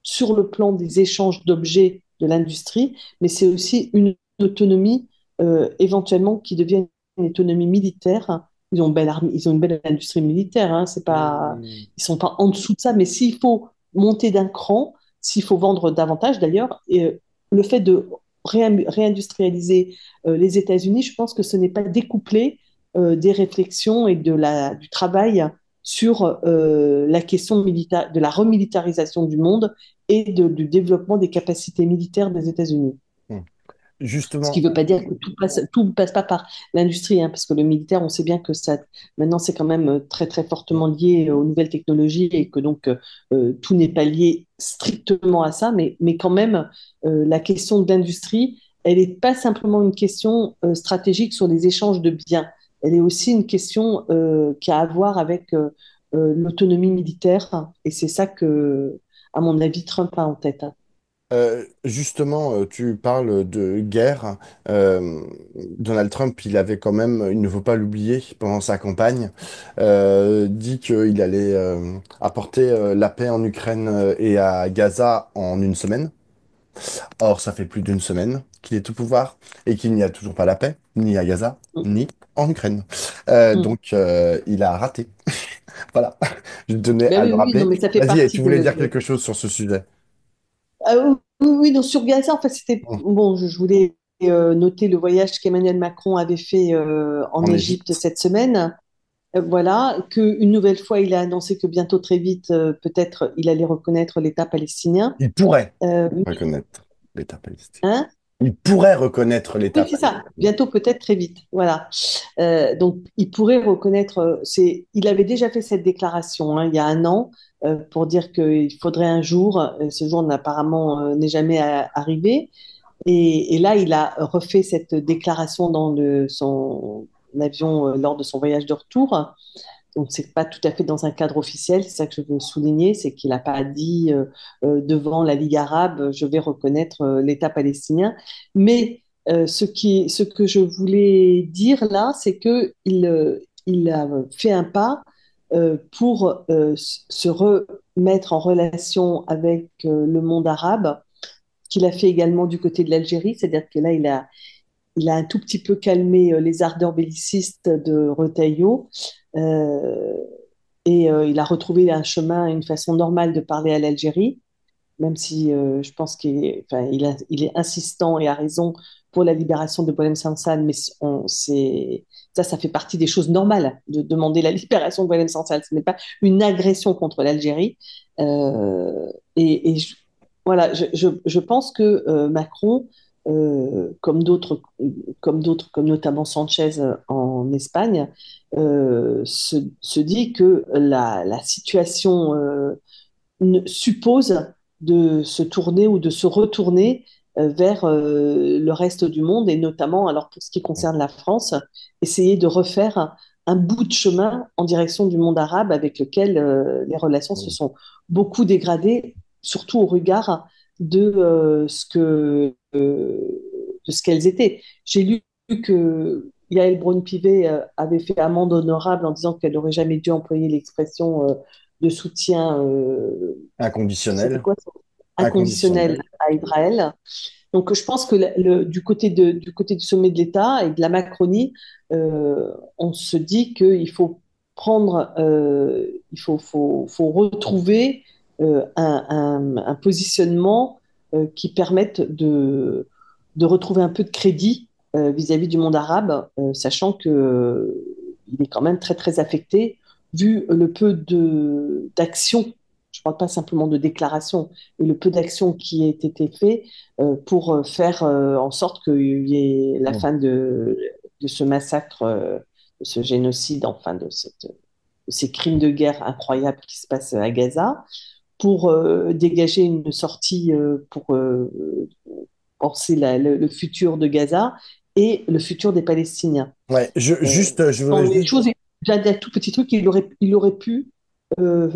Speaker 2: sur le plan des échanges d'objets de l'industrie, mais c'est aussi une autonomie éventuellement qui devient une autonomie militaire. Ils ont une belle industrie militaire, hein, c'est pas,
Speaker 1: Mm.
Speaker 2: ils sont pas en dessous de ça, mais s'il faut monter d'un cran, s'il faut vendre davantage d'ailleurs, le fait de réindustrialiser les États-Unis, je pense que ce n'est pas découplé des réflexions et du travail sur la question de la remilitarisation du monde et du développement des capacités militaires des États-Unis.
Speaker 1: Mm.
Speaker 2: Ce qui
Speaker 1: Justement,
Speaker 2: ne veut pas dire que tout passe pas par l'industrie, hein, parce que le militaire, on sait bien que ça, maintenant, c'est quand même très, très fortement lié aux nouvelles technologies et que donc tout n'est pas lié strictement à ça, mais quand même, la question d'industrie, elle n'est pas simplement une question stratégique sur les échanges de biens. elle est aussi une question qui a à voir avec l'autonomie militaire. Et c'est ça que, à mon avis, Trump a en tête.
Speaker 1: Justement, tu parles de guerre. Donald Trump, il avait quand même, il ne faut pas l'oublier, pendant sa campagne, dit qu'il allait apporter la paix en Ukraine et à Gaza en une semaine. Or, ça fait plus d'une semaine qu'il est au pouvoir et qu'il n'y a toujours pas la paix, ni à Gaza,
Speaker 2: Mm.
Speaker 1: ni en Ukraine.
Speaker 2: Mm.
Speaker 1: Donc, il a raté. Voilà, je tenais
Speaker 2: Ben
Speaker 1: à
Speaker 2: oui,
Speaker 1: le
Speaker 2: oui, oui, non,
Speaker 1: rappeler.
Speaker 2: mais ça fait
Speaker 1: Vas-y,
Speaker 2: partie
Speaker 1: tu
Speaker 2: de
Speaker 1: voulais dire quelque chose sur ce sujet.
Speaker 2: Ah oui, oui, oui, donc sur Gaza, en fait, c'était bon. Je voulais noter le voyage qu'Emmanuel Macron avait fait en
Speaker 1: En
Speaker 2: Égypte
Speaker 1: Égypte.
Speaker 2: cette semaine. Voilà, qu'une nouvelle fois, il a annoncé que bientôt, très vite, peut-être, il allait reconnaître l'État palestinien.
Speaker 1: Il pourrait
Speaker 2: Mais,
Speaker 1: reconnaître l'État palestinien.
Speaker 2: hein?
Speaker 1: Il pourrait reconnaître l'État
Speaker 2: Oui, c'est ça.
Speaker 1: palestinien.
Speaker 2: Bientôt, peut-être, très vite. Voilà. Donc, il pourrait reconnaître. Il avait déjà fait cette déclaration il y a un an pour dire qu'il faudrait un jour. Ce jour apparemment n'est jamais arrivé. Et là, il a refait cette déclaration dans son avion lors de son voyage de retour. Donc, c'est pas tout à fait dans un cadre officiel. C'est ça que je veux souligner, c'est qu'il n'a pas dit devant la Ligue arabe, je vais reconnaître l'État palestinien. Mais ce que je voulais dire là, c'est que il a fait un pas pour se remettre en relation avec le monde arabe, qu'il a fait également du côté de l'Algérie, c'est-à-dire que là, il a un tout petit peu calmé les ardeurs bellicistes de Retailleau euh, et il a retrouvé un chemin, une façon normale de parler à l'Algérie, même si je pense enfin, il est insistant et a raison pour la libération de Boualem Sansal, mais ça fait partie des choses normales de demander la libération de Boualem Sansal. Ce n'est pas une agression contre l'Algérie. Euh, et voilà, je pense que Macron, comme notamment Sanchez en Espagne, se dit que la situation suppose de se tourner ou de se retourner vers le reste du monde et notamment, alors pour ce qui concerne la France, essayer de refaire un bout de chemin en direction du monde arabe avec lequel les relations se sont beaucoup dégradées, surtout au regard de ce qu'elles étaient. J'ai lu que Yael Braun-Pivet avait fait amende honorable en disant qu'elle n'aurait jamais dû employer l'expression de soutien, c'était
Speaker 1: Inconditionnel.
Speaker 2: quoi, inconditionnel
Speaker 1: Inconditionnel.
Speaker 2: à Israël. Donc je pense que du côté du sommet de l'État et de la Macronie, on se dit qu'il faut faut retrouver un positionnement qui permette de retrouver un peu de crédit vis-à-vis du monde arabe, sachant que il est quand même très très affecté vu le peu de d'actions. Je ne parle pas simplement de déclarations, mais le peu d'actions qui aient été faites pour faire en sorte qu'il y ait la fin de ce massacre, de ce génocide, enfin de ces crimes de guerre incroyables qui se passent à Gaza, pour dégager une sortie pour penser le futur de Gaza et le futur des Palestiniens.
Speaker 1: Ouais,
Speaker 2: Euh,
Speaker 1: je
Speaker 2: dans
Speaker 1: voudrais
Speaker 2: les
Speaker 1: juste.
Speaker 2: choses, déjà des tout petits trucs, il aurait pu euh,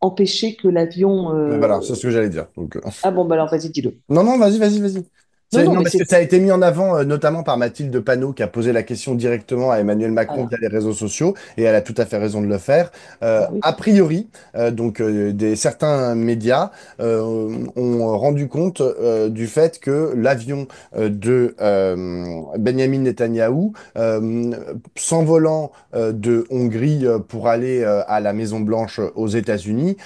Speaker 2: empêcher que l'avion.
Speaker 1: Mais voilà, c'est ce que j'allais dire. Donc,
Speaker 2: Ah bon, bah alors vas-y, dis-le.
Speaker 1: non, non, vas-y, vas-y, vas-y.
Speaker 2: Non, non,
Speaker 1: Non,
Speaker 2: mais
Speaker 1: parce que
Speaker 2: c'est.
Speaker 1: ça a été mis en avant notamment par Mathilde Panot qui a posé la question directement à Emmanuel Macron
Speaker 2: Voilà.
Speaker 1: via les réseaux sociaux et elle a tout à fait raison de le faire.
Speaker 2: Bah oui.
Speaker 1: A priori, certains médias ont rendu compte du fait que l'avion de Benjamin Netanyahou s'envolant de Hongrie pour aller à la Maison Blanche aux États-Unis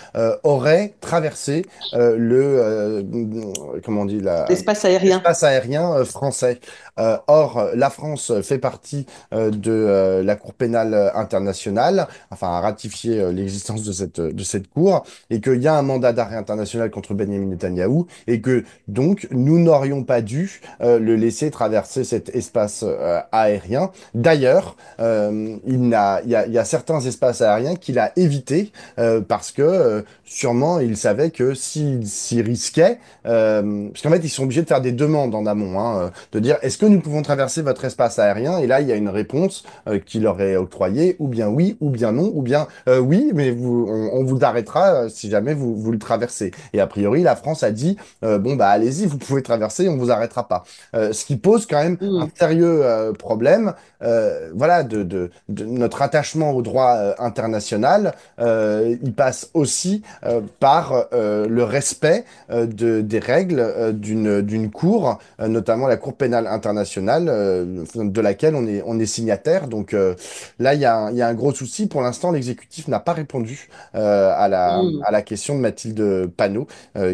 Speaker 1: aurait traversé comment on dit,
Speaker 2: L'espace aérien.
Speaker 1: l'espace aérien français. Or, la France fait partie de la Cour pénale internationale, enfin a ratifié l'existence de cette cour, et qu'il y a un mandat d'arrêt international contre Benjamin Netanyahou, et que donc nous n'aurions pas dû le laisser traverser cet espace aérien. D'ailleurs, il y a certains espaces aériens qu'il a évités parce que sûrement il savait que s'il risquait, parce qu'en fait, ils sont obligés de faire des demandes en amont, hein, de dire est-ce que nous pouvons traverser votre espace aérien? Et là, il y a une réponse qui leur est octroyée, ou bien oui, ou bien non, ou bien oui, mais on vous arrêtera si jamais vous le traversez. Et a priori, la France a dit, bon, bah allez-y, vous pouvez traverser, on vous arrêtera pas. Ce qui pose quand même un
Speaker 2: Mm.
Speaker 1: sérieux problème, voilà, de notre attachement au droit international. Il passe aussi par le respect des règles d'une cour, notamment la Cour pénale internationale, de laquelle on est signataire. Donc là, il y a un gros souci. Pour l'instant, l'exécutif n'a pas répondu
Speaker 2: Mm.
Speaker 1: à la question de Mathilde Panot,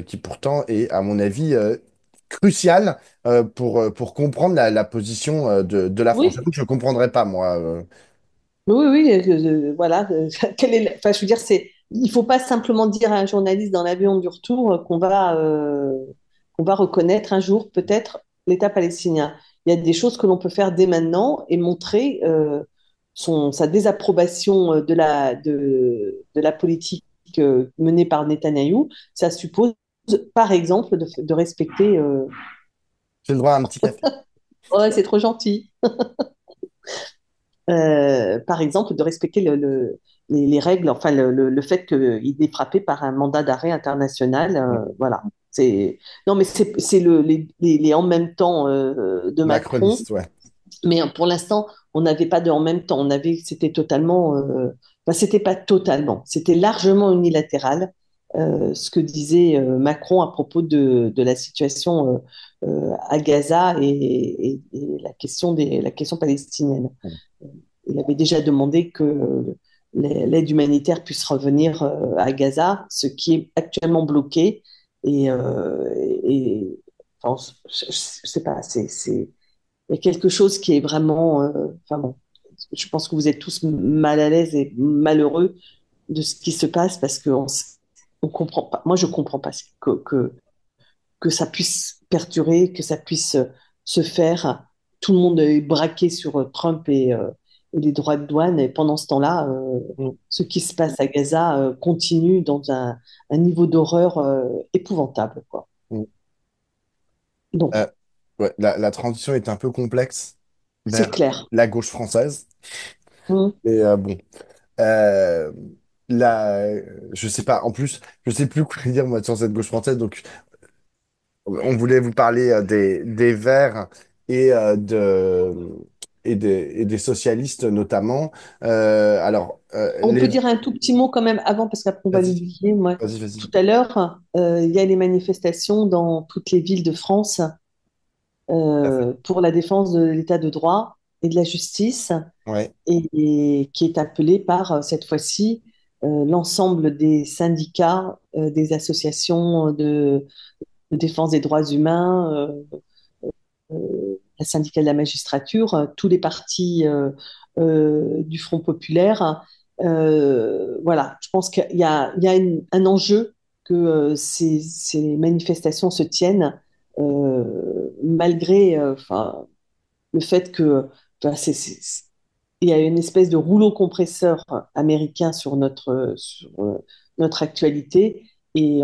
Speaker 1: qui pourtant est, à mon avis, cruciale pour comprendre la position de la France.
Speaker 2: Oui,
Speaker 1: J'avoue que je ne comprendrais pas, moi.
Speaker 2: oui, oui, voilà. Enfin, je veux dire, il faut pas simplement dire à un journaliste dans l'avion du retour qu'on va reconnaître un jour peut-être l'État palestinien. Il y a des choses que l'on peut faire dès maintenant et montrer sa désapprobation de la politique menée par Netanyahou. Ça suppose, par exemple, de respecter.
Speaker 1: J'ai le droit à un petit café.
Speaker 2: Oh, c'est trop gentil. Par exemple, de respecter les règles, enfin le fait qu'il est frappé par un mandat d'arrêt international. Voilà. Non, mais c'est les en même temps de Macron.
Speaker 1: Macroniste, ouais.
Speaker 2: Mais pour l'instant, on n'avait pas de en même temps. C'était totalement, enfin, c'était pas totalement, c'était largement unilatéral. Ce que disait Macron à propos de la situation à Gaza et la question palestinienne. Il avait déjà demandé que l'aide humanitaire puisse revenir à Gaza, ce qui est actuellement bloqué. Et, enfin, je sais pas, il y a quelque chose qui est vraiment. Enfin bon, je pense que vous êtes tous mal à l'aise et malheureux de ce qui se passe parce on comprend pas. Moi, je comprends pas que ça puisse perdurer, que ça puisse se faire. Tout le monde est braqué sur Trump et les droits de douane. Et pendant ce temps-là,
Speaker 1: Mm.
Speaker 2: ce qui se passe à Gaza continue dans un niveau d'horreur épouvantable, quoi.
Speaker 1: Mm.
Speaker 2: Donc,
Speaker 1: Euh, ouais, la transition est un peu complexe
Speaker 2: c'est
Speaker 1: vers
Speaker 2: clair.
Speaker 1: la gauche française.
Speaker 2: Mm.
Speaker 1: Mais bon, euh, là, je sais pas. En plus, je sais plus quoi dire moi sur cette gauche française. Donc, on voulait vous parler des Verts et et des socialistes notamment. Alors,
Speaker 2: On
Speaker 1: les...
Speaker 2: peut dire un tout petit mot quand même avant, parce qu'après on va
Speaker 1: Vas-y,
Speaker 2: l'oublier. Moi,
Speaker 1: vas-y,
Speaker 2: tout
Speaker 1: vas-y.
Speaker 2: à l'heure, il y a les manifestations dans toutes les villes de France
Speaker 1: Tout à fait.
Speaker 2: pour la défense de l'état de droit et de la justice,
Speaker 1: Ouais.
Speaker 2: et qui est appelée par, cette fois-ci, l'ensemble des syndicats, des associations de défense des droits humains, la syndicale de la magistrature, tous les partis du Front populaire. Voilà, je pense qu'il y a un enjeu que ces manifestations se tiennent malgré enfin, le fait que enfin, il y a une espèce de rouleau compresseur américain sur notre actualité et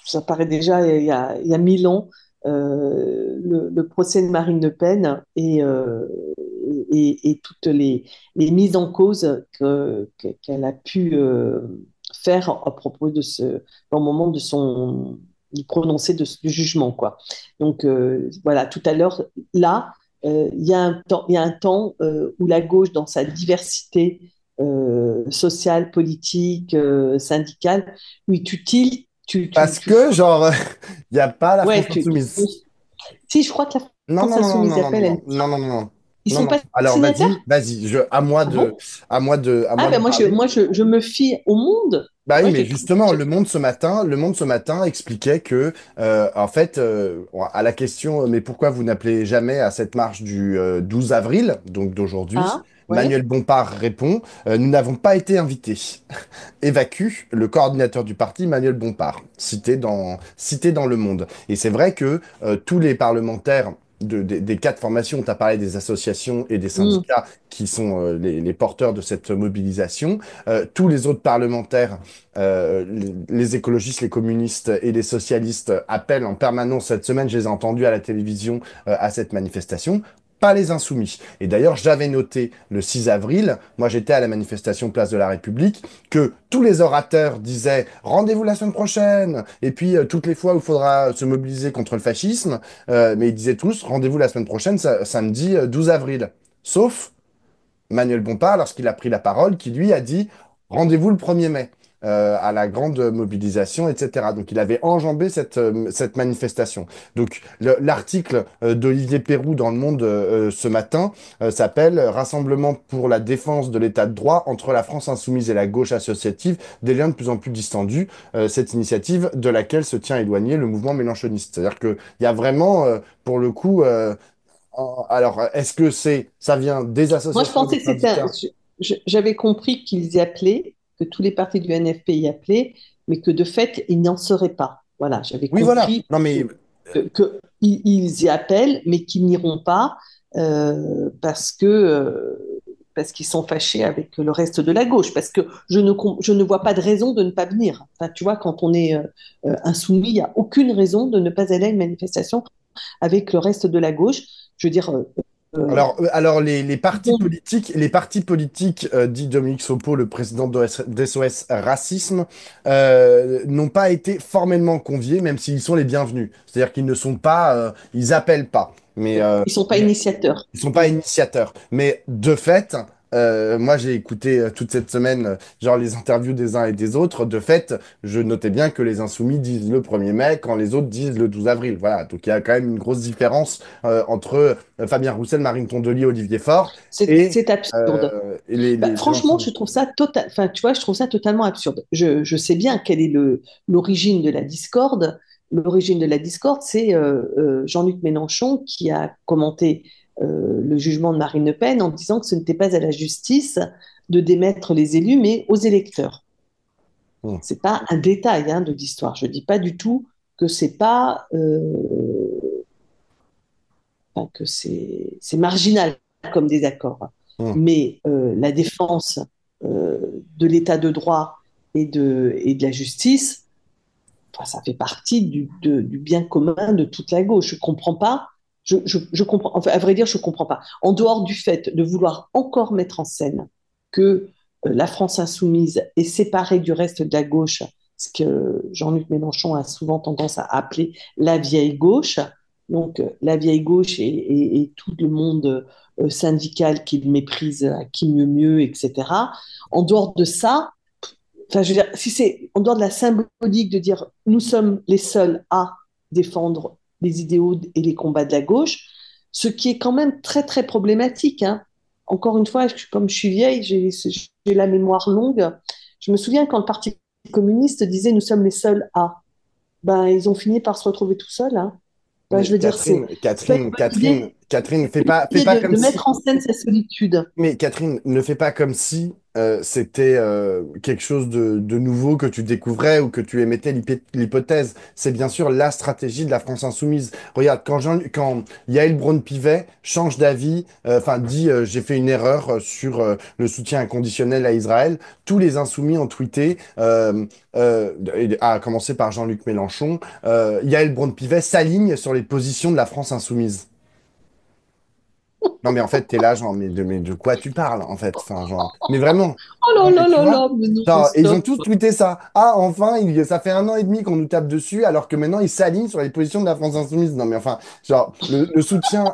Speaker 2: ça paraît déjà il y a 1000 ans le procès de Marine Le Pen et toutes les mises en cause qu'elle a pu faire à propos au moment du prononcé du jugement, quoi. Donc voilà, tout à l'heure, là, il y a un temps où la gauche, dans sa diversité sociale, politique, syndicale, oui,
Speaker 1: Parce
Speaker 2: tu
Speaker 1: que, genre, il n'y a pas la France
Speaker 2: ouais,
Speaker 1: insoumise.
Speaker 2: si, je crois que la
Speaker 1: Non,
Speaker 2: France
Speaker 1: non, non,
Speaker 2: Insoumise
Speaker 1: non, non,
Speaker 2: appelle,
Speaker 1: non, non, non, non, non,
Speaker 2: ils
Speaker 1: non,
Speaker 2: sont
Speaker 1: non.
Speaker 2: pas
Speaker 1: Alors, vas-y,
Speaker 2: signataires?
Speaker 1: vas-y.
Speaker 2: Ah bon?
Speaker 1: À
Speaker 2: Ah
Speaker 1: moi de
Speaker 2: ben
Speaker 1: parler.
Speaker 2: je me fie au monde.
Speaker 1: Bah oui,
Speaker 2: Moi,
Speaker 1: mais justement, Le Monde ce matin expliquait que, en fait, à la question, mais pourquoi vous n'appelez jamais à cette marche du 12 avril, donc d'aujourd'hui,
Speaker 2: ah,
Speaker 1: Manuel
Speaker 2: ouais.
Speaker 1: Bompard répond, nous n'avons pas été invités. Évacue le coordinateur du parti, Manuel Bompard, cité dans Le Monde. Et c'est vrai que tous les parlementaires des cas de formation. Tu as parlé des associations et des
Speaker 2: Mm.
Speaker 1: syndicats qui sont les porteurs de cette mobilisation. Tous les autres parlementaires, les écologistes, les communistes et les socialistes appellent en permanence cette semaine, je les ai entendus à la télévision, à cette manifestation. Pas les insoumis. Et d'ailleurs, j'avais noté le 6 avril, moi j'étais à la manifestation Place de la République, que tous les orateurs disaient rendez-vous la semaine prochaine, et puis toutes les fois où il faudra se mobiliser contre le fascisme, mais ils disaient tous rendez-vous la semaine prochaine, samedi 12 avril. Sauf Manuel Bompard, lorsqu'il a pris la parole, qui lui a dit rendez-vous le 1er mai. À la grande mobilisation, etc. Donc il avait enjambé cette manifestation. Donc l'article d'Olivier Perrou dans Le Monde ce matin s'appelle Rassemblement pour la défense de l'état de droit entre la France insoumise et la gauche associative, des liens de plus en plus distendus, cette initiative de laquelle se tient éloigné le mouvement mélanchoniste. C'est-à-dire qu'il y a vraiment, pour le coup, alors, est-ce que ça vient des
Speaker 2: Moi, je
Speaker 1: associations, des
Speaker 2: pensais que
Speaker 1: syndicats?
Speaker 2: j'avais compris qu'ils y appelaient, que tous les partis du NFP y appelaient, mais que de fait, ils n'en seraient pas. Voilà, j'avais
Speaker 1: Oui, voilà.
Speaker 2: compris
Speaker 1: Non, mais
Speaker 2: ils y appellent, mais qu'ils n'iront pas parce qu'ils sont fâchés avec le reste de la gauche. Parce que je ne vois pas de raison de ne pas venir. Enfin, tu vois, quand on est insoumis, il n'y a aucune raison de ne pas aller à une manifestation avec le reste de la gauche. Je veux dire, euh,
Speaker 1: alors les partis politiques, dit Dominique Sopo, le président d'SOS Racisme, n'ont pas été formellement conviés, même s'ils sont les bienvenus. C'est-à-dire qu'ils ne sont pas, ils appellent pas.
Speaker 2: ils ne sont pas
Speaker 1: Mais
Speaker 2: initiateurs.
Speaker 1: ils sont pas
Speaker 2: Mm.
Speaker 1: initiateurs. Mais de fait, moi j'ai écouté toute cette semaine, genre les interviews des uns et des autres. De fait, je notais bien que les insoumis disent le 1er mai quand les autres disent le 12 avril. Voilà, donc il y a quand même une grosse différence entre Fabien Roussel, Marine Tondelier, Olivier Faure et,
Speaker 2: C'est absurde. Bah,
Speaker 1: les
Speaker 2: franchement,
Speaker 1: insoumis.
Speaker 2: je trouve ça enfin, tu vois, je trouve ça totalement absurde. Je sais bien quelle est l'origine de la discorde. L'origine de la discorde, c'est Jean-Luc Mélenchon qui a commenté le jugement de Marine Le Pen en disant que ce n'était pas à la justice de démettre les élus, mais aux électeurs.
Speaker 1: Hmm,
Speaker 2: C'est pas un détail hein, de l'histoire. Je dis pas du tout que c'est pas enfin, que c'est marginal comme désaccord.
Speaker 1: hmm.
Speaker 2: Mais la défense euh, de l'état de droit et de la justice, enfin, ça fait partie du bien commun de toute la gauche. Je comprends pas. Je comprends, enfin, à vrai dire, je comprends pas. En dehors du fait de vouloir encore mettre en scène que la France insoumise est séparée du reste de la gauche, ce que Jean-Luc Mélenchon a souvent tendance à appeler la vieille gauche, donc la vieille gauche et tout le monde syndical qui le méprise à qui mieux mieux, etc. En dehors de ça, enfin, je veux dire, si c'est en dehors de la symbolique de dire nous sommes les seuls à défendre les idéaux et les combats de la gauche, ce qui est quand même très très problématique. Hein. Encore une fois, comme je suis vieille, j'ai la mémoire longue. Je me souviens quand le Parti communiste disait nous sommes les seuls à, ben ils ont fini par se retrouver tout seuls. Hein. Ben,
Speaker 1: Mais
Speaker 2: je veux dire, c'est pas une bonne idée,
Speaker 1: Catherine,
Speaker 2: une
Speaker 1: fais pas
Speaker 2: idée
Speaker 1: comme
Speaker 2: de
Speaker 1: si.
Speaker 2: mettre en scène sa solitude.
Speaker 1: Mais Catherine, ne fais pas comme si c'était quelque chose de nouveau que tu découvrais ou que tu émettais l'hypothèse. C'est bien sûr la stratégie de la France insoumise. Regarde, quand Yael Braun-Pivet change d'avis, enfin dit j'ai fait une erreur sur le soutien inconditionnel à Israël, tous les insoumis ont tweeté, à commencer par Jean-Luc Mélenchon, Yael Braun-Pivet s'aligne sur les positions de la France insoumise. Non, mais en fait, t'es là, genre, mais de quoi tu parles, en fait? Enfin, genre, mais vraiment.
Speaker 2: Oh
Speaker 1: Non,
Speaker 2: là
Speaker 1: mais
Speaker 2: là
Speaker 1: tu
Speaker 2: là
Speaker 1: vois?
Speaker 2: là, mais non, mais
Speaker 1: Genre, et ils ont
Speaker 2: stop.
Speaker 1: tous tweeté ça. Ah, enfin, ça fait 1 an et demi qu'on nous tape dessus, alors que maintenant, ils s'alignent sur les positions de la France insoumise. Non, mais enfin, genre, le soutien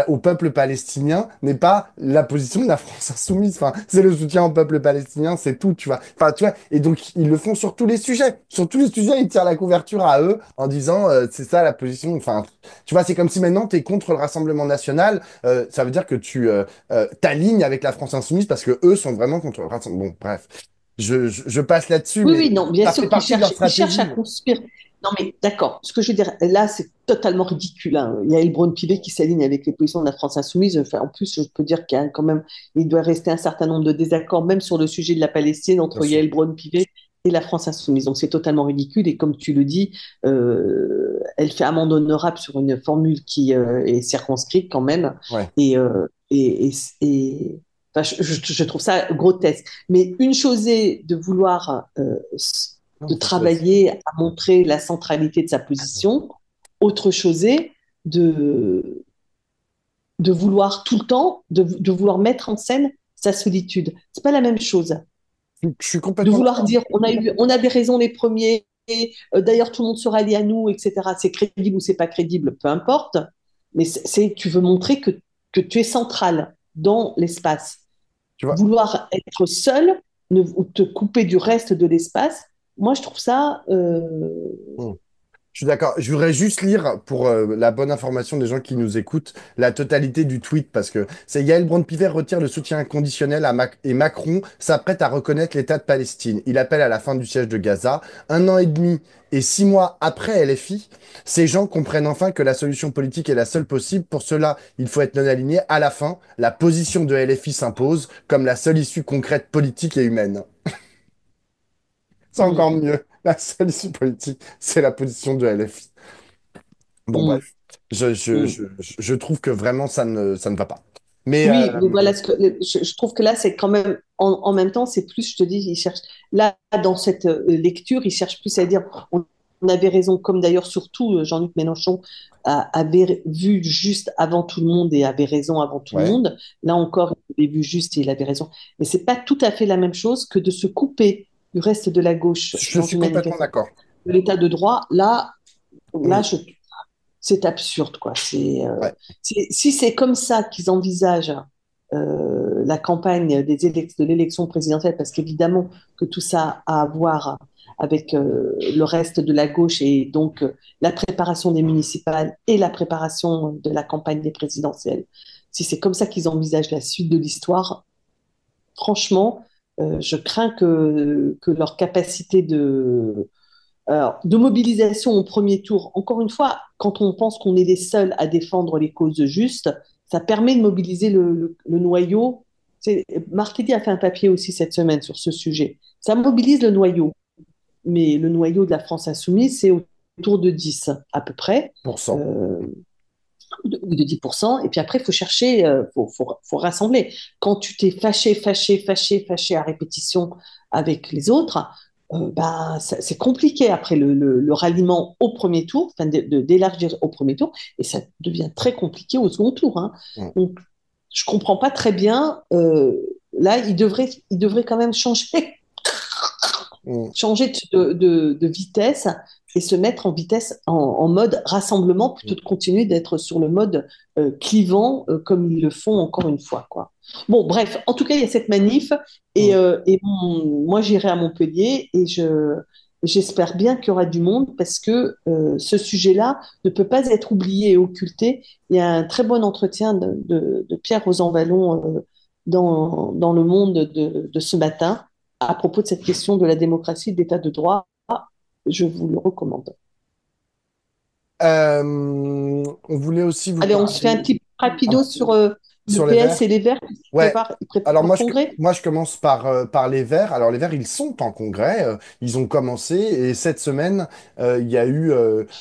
Speaker 1: au peuple palestinien n'est pas la position de la France insoumise. Enfin, c'est le soutien au peuple palestinien, c'est tout, tu vois. Enfin, tu vois, et donc, ils le font sur tous les sujets. Sur tous les sujets, ils tirent la couverture à eux en disant, c'est ça la position. Enfin, tu vois, c'est comme si maintenant, t'es contre le Rassemblement national, ça veut dire que tu t'alignes avec la France insoumise parce que eux sont vraiment contre le racisme. Bon, bref, je passe là-dessus,
Speaker 2: Oui,
Speaker 1: mais
Speaker 2: oui, non, bien
Speaker 1: ça fait
Speaker 2: sûr qu'ils
Speaker 1: partie de leur
Speaker 2: ils cherchent à
Speaker 1: stratégie.
Speaker 2: construire. Non, mais d'accord, ce que je veux dire, là, c'est totalement ridicule. Hein. Il y a Braun-Pivet qui s'aligne avec les positions de la France insoumise. Enfin, en plus, je peux dire qu'il y a quand même, il doit rester un certain nombre de désaccords, même sur le sujet de la Palestine,
Speaker 1: Bien
Speaker 2: entre
Speaker 1: sûr.
Speaker 2: Yael Braun-Pivet et la France insoumise. Donc c'est totalement ridicule et comme tu le dis, elle fait amende honorable sur une formule qui est circonscrite quand même
Speaker 1: Ouais.
Speaker 2: et, enfin, je trouve ça grotesque. Mais une chose est de vouloir
Speaker 1: Non,
Speaker 2: de
Speaker 1: pas de souci.
Speaker 2: travailler à montrer la centralité de sa position, autre chose est de vouloir tout le temps, de vouloir mettre en scène sa solitude. C'est pas la même chose.
Speaker 1: Je suis
Speaker 2: De
Speaker 1: complètement
Speaker 2: vouloir
Speaker 1: d'accord.
Speaker 2: dire on avait raison les premiers, d'ailleurs tout le monde se rallie à nous, etc. C'est crédible ou c'est pas crédible, peu importe. Mais tu veux montrer que tu es central dans l'espace.
Speaker 1: Tu vois.
Speaker 2: Vouloir être seul ou te couper du reste de l'espace, moi je trouve ça.
Speaker 1: Hmm. Je suis d'accord. Je voudrais juste lire, pour la bonne information des gens qui nous écoutent, la totalité du tweet, parce que c'est Yael Braun-Pivet retire le soutien inconditionnel et Macron s'apprête à reconnaître l'État de Palestine. Il appelle à la fin du siège de Gaza. 1 an et demi et 6 mois après LFI, ces gens comprennent enfin que la solution politique est la seule possible. Pour cela, il faut être non aligné. À la fin, la position de LFI s'impose comme la seule issue concrète politique et humaine. C'est encore
Speaker 2: Mm,
Speaker 1: mieux. La seule issue politique, c'est la position de LFI. Bon,
Speaker 2: mm,
Speaker 1: bref, je trouve que vraiment ça ne va pas. Mais
Speaker 2: Oui, mais voilà, je trouve que là, c'est quand même, en même temps, c'est plus, je te dis, il cherche, là, dans cette lecture, il cherche plus à dire, on avait raison, comme d'ailleurs, surtout, Jean-Luc Mélenchon avait vu juste avant tout le monde et avait raison avant tout le
Speaker 1: ouais,
Speaker 2: monde. Là encore, il avait vu juste et il avait raison. Mais c'est pas tout à fait la même chose que de se couper du reste de la gauche
Speaker 1: je
Speaker 2: dans
Speaker 1: suis
Speaker 2: une
Speaker 1: complètement
Speaker 2: manifestation
Speaker 1: d'accord.
Speaker 2: de l'état de droit. Là,
Speaker 1: Oui,
Speaker 2: c'est absurde, quoi.
Speaker 1: ouais.
Speaker 2: Si c'est comme ça qu'ils envisagent la campagne de l'élection présidentielle, parce qu'évidemment que tout ça a à voir avec le reste de la gauche et donc la préparation des municipales et la préparation de la campagne des présidentielles. Si c'est comme ça qu'ils envisagent la suite de l'histoire, franchement, je crains que leur capacité de mobilisation au premier tour, encore une fois, quand on pense qu'on est les seuls à défendre les causes justes, ça permet de mobiliser le noyau. Martelly a fait un papier aussi cette semaine sur ce sujet. Ça mobilise le noyau, mais le noyau de la France insoumise, c'est autour de 10 à peu près,
Speaker 1: Pour cent.
Speaker 2: euh, ou de 10%. Et puis après, il faut chercher, faut rassembler. Quand tu t'es fâché à répétition avec les autres, bah, c'est compliqué après le ralliement au premier tour, enfin d'élargir au premier tour, et ça devient très compliqué au second tour. Hein.
Speaker 1: Mm,
Speaker 2: Donc, je comprends pas très bien. Là, il devrait quand même
Speaker 1: mm,
Speaker 2: changer de vitesse et se mettre en vitesse, en mode rassemblement, plutôt
Speaker 1: mm.
Speaker 2: de continuer d'être sur le mode clivant comme ils le font encore une fois, quoi. Bon, bref, en tout cas, il y a cette manif
Speaker 1: Mm.
Speaker 2: moi, j'irai à Montpellier et j'espère bien qu'il y aura du monde parce que ce sujet-là ne peut pas être oublié et occulté. Il y a un très bon entretien de Pierre Rosanvallon dans Le Monde de ce matin à propos de cette question de la démocratie, de l'état de droit. Je vous le recommande.
Speaker 1: On voulait aussi vous
Speaker 2: Allez, on se fait un
Speaker 1: parler
Speaker 2: petit
Speaker 1: un
Speaker 2: rapido sur
Speaker 1: petit
Speaker 2: le
Speaker 1: sur les
Speaker 2: PS
Speaker 1: verts.
Speaker 2: et les Verts.
Speaker 1: Ouais.
Speaker 2: Ils préparent
Speaker 1: Alors
Speaker 2: leur congrès.
Speaker 1: moi je commence par les Verts. Alors les Verts, ils sont en congrès. Ils ont commencé et cette semaine, il y a eu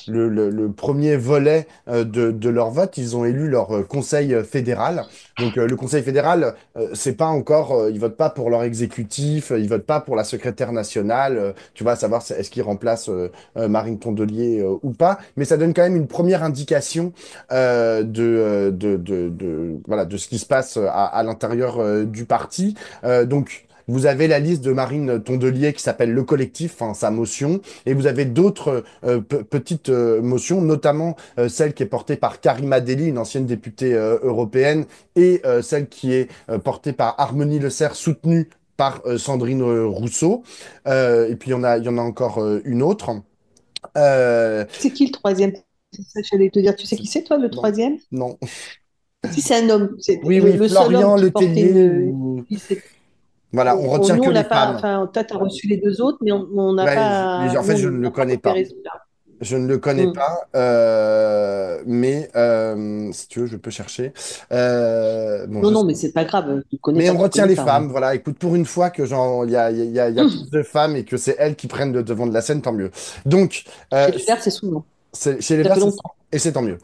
Speaker 1: le premier volet de leur vote. Ils ont élu leur conseil fédéral. Donc le conseil fédéral, c'est pas encore, ils votent pas pour leur exécutif, ils votent pas pour la secrétaire nationale. Tu vois, savoir est-ce qu'ils remplacent Marine Tondelier ou pas. Mais ça donne quand même une première indication voilà, de ce qui se passe à l'intérieur du parti. Donc, vous avez la liste de Marine Tondelier qui s'appelle Le Collectif, enfin, sa motion, et vous avez d'autres petites motions, notamment celle qui est portée par Karima Delli, une ancienne députée européenne, et celle qui est portée par Harmonie Le Cerf, soutenue par Sandrine Rousseau. Et puis, il y en a encore une autre. Euh,
Speaker 2: C'est qui le troisième? C'est ça que j'allais te dire. Tu sais qui c'est, toi, le
Speaker 1: non,
Speaker 2: troisième?
Speaker 1: non.
Speaker 2: Si c'est un homme, c'est
Speaker 1: Oui, oui,
Speaker 2: le seul homme
Speaker 1: Florian
Speaker 2: qui portait
Speaker 1: Letellier
Speaker 2: une.
Speaker 1: ou... Voilà, on retient
Speaker 2: Nous,
Speaker 1: que
Speaker 2: on
Speaker 1: les
Speaker 2: n'a pas.
Speaker 1: femmes.
Speaker 2: Enfin, toi, tu as reçu les deux autres, mais on n'a
Speaker 1: Ouais,
Speaker 2: pas.
Speaker 1: en
Speaker 2: Nous,
Speaker 1: fait,
Speaker 2: on
Speaker 1: je ne le
Speaker 2: n'a pas
Speaker 1: connais
Speaker 2: voté
Speaker 1: pas.
Speaker 2: résultat.
Speaker 1: Je ne le connais
Speaker 2: Mm.
Speaker 1: pas, mais si tu veux, je peux chercher. Bon,
Speaker 2: Non, non, mais c'est pas grave. Tu connais
Speaker 1: mais
Speaker 2: pas,
Speaker 1: on
Speaker 2: tu
Speaker 1: retient
Speaker 2: connais
Speaker 1: les
Speaker 2: pas. Ouais.
Speaker 1: femmes. Voilà, écoute, pour une fois que genre il y a plus de femmes et que c'est elles qui prennent le devant de la scène, tant mieux. Donc,
Speaker 2: Chez les Verts, c'est souvent.
Speaker 1: chez les
Speaker 2: Ça
Speaker 1: Verts,
Speaker 2: fait longtemps.
Speaker 1: et c'est tant mieux.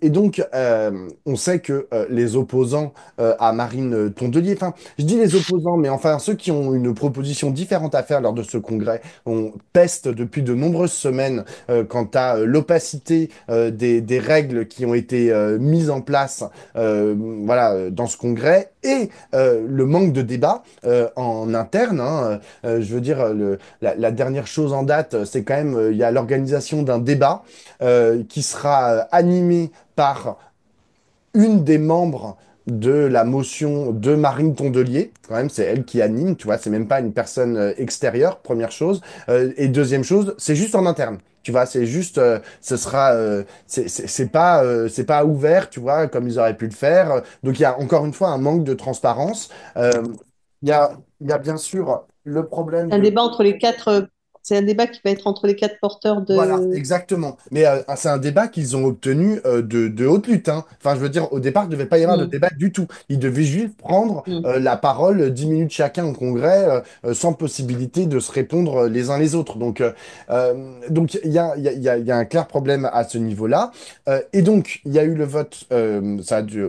Speaker 1: Et donc, on sait que les opposants à Marine Tondelier, enfin, je dis les opposants, mais enfin, ceux qui ont une proposition différente à faire lors de ce congrès, on peste depuis de nombreuses semaines quant à l'opacité des règles qui ont été mises en place voilà, dans ce congrès et le manque de débat en interne. Hein. Je veux dire, la dernière chose en date, c'est quand même, il y a l'organisation d'un débat qui sera animé par une des membres de la motion de Marine Tondelier. Quand même, c'est elle qui anime, tu vois, c'est même pas une personne extérieure, première chose. Et deuxième chose, c'est juste en interne. Tu vois, c'est juste, ce sera, c'est pas ouvert, tu vois, comme ils auraient pu le faire. Donc il y a encore une fois un manque de transparence. Il y a bien sûr le problème
Speaker 2: Un
Speaker 1: de
Speaker 2: débat entre les quatre. C'est un débat qui va être entre les quatre porteurs
Speaker 1: voilà,
Speaker 2: de.
Speaker 1: exactement. Mais c'est un débat qu'ils ont obtenu de haute lutte. Hein. Enfin, je veux dire, au départ, il ne devait pas y avoir de
Speaker 2: Mm,
Speaker 1: débat du tout. Ils devaient juste prendre
Speaker 2: mm.
Speaker 1: la parole 10 minutes chacun au congrès, sans possibilité de se répondre les uns les autres. Donc il y a, il y a, il y a, il y a un clair problème à ce niveau-là. Et donc, il y a eu le vote,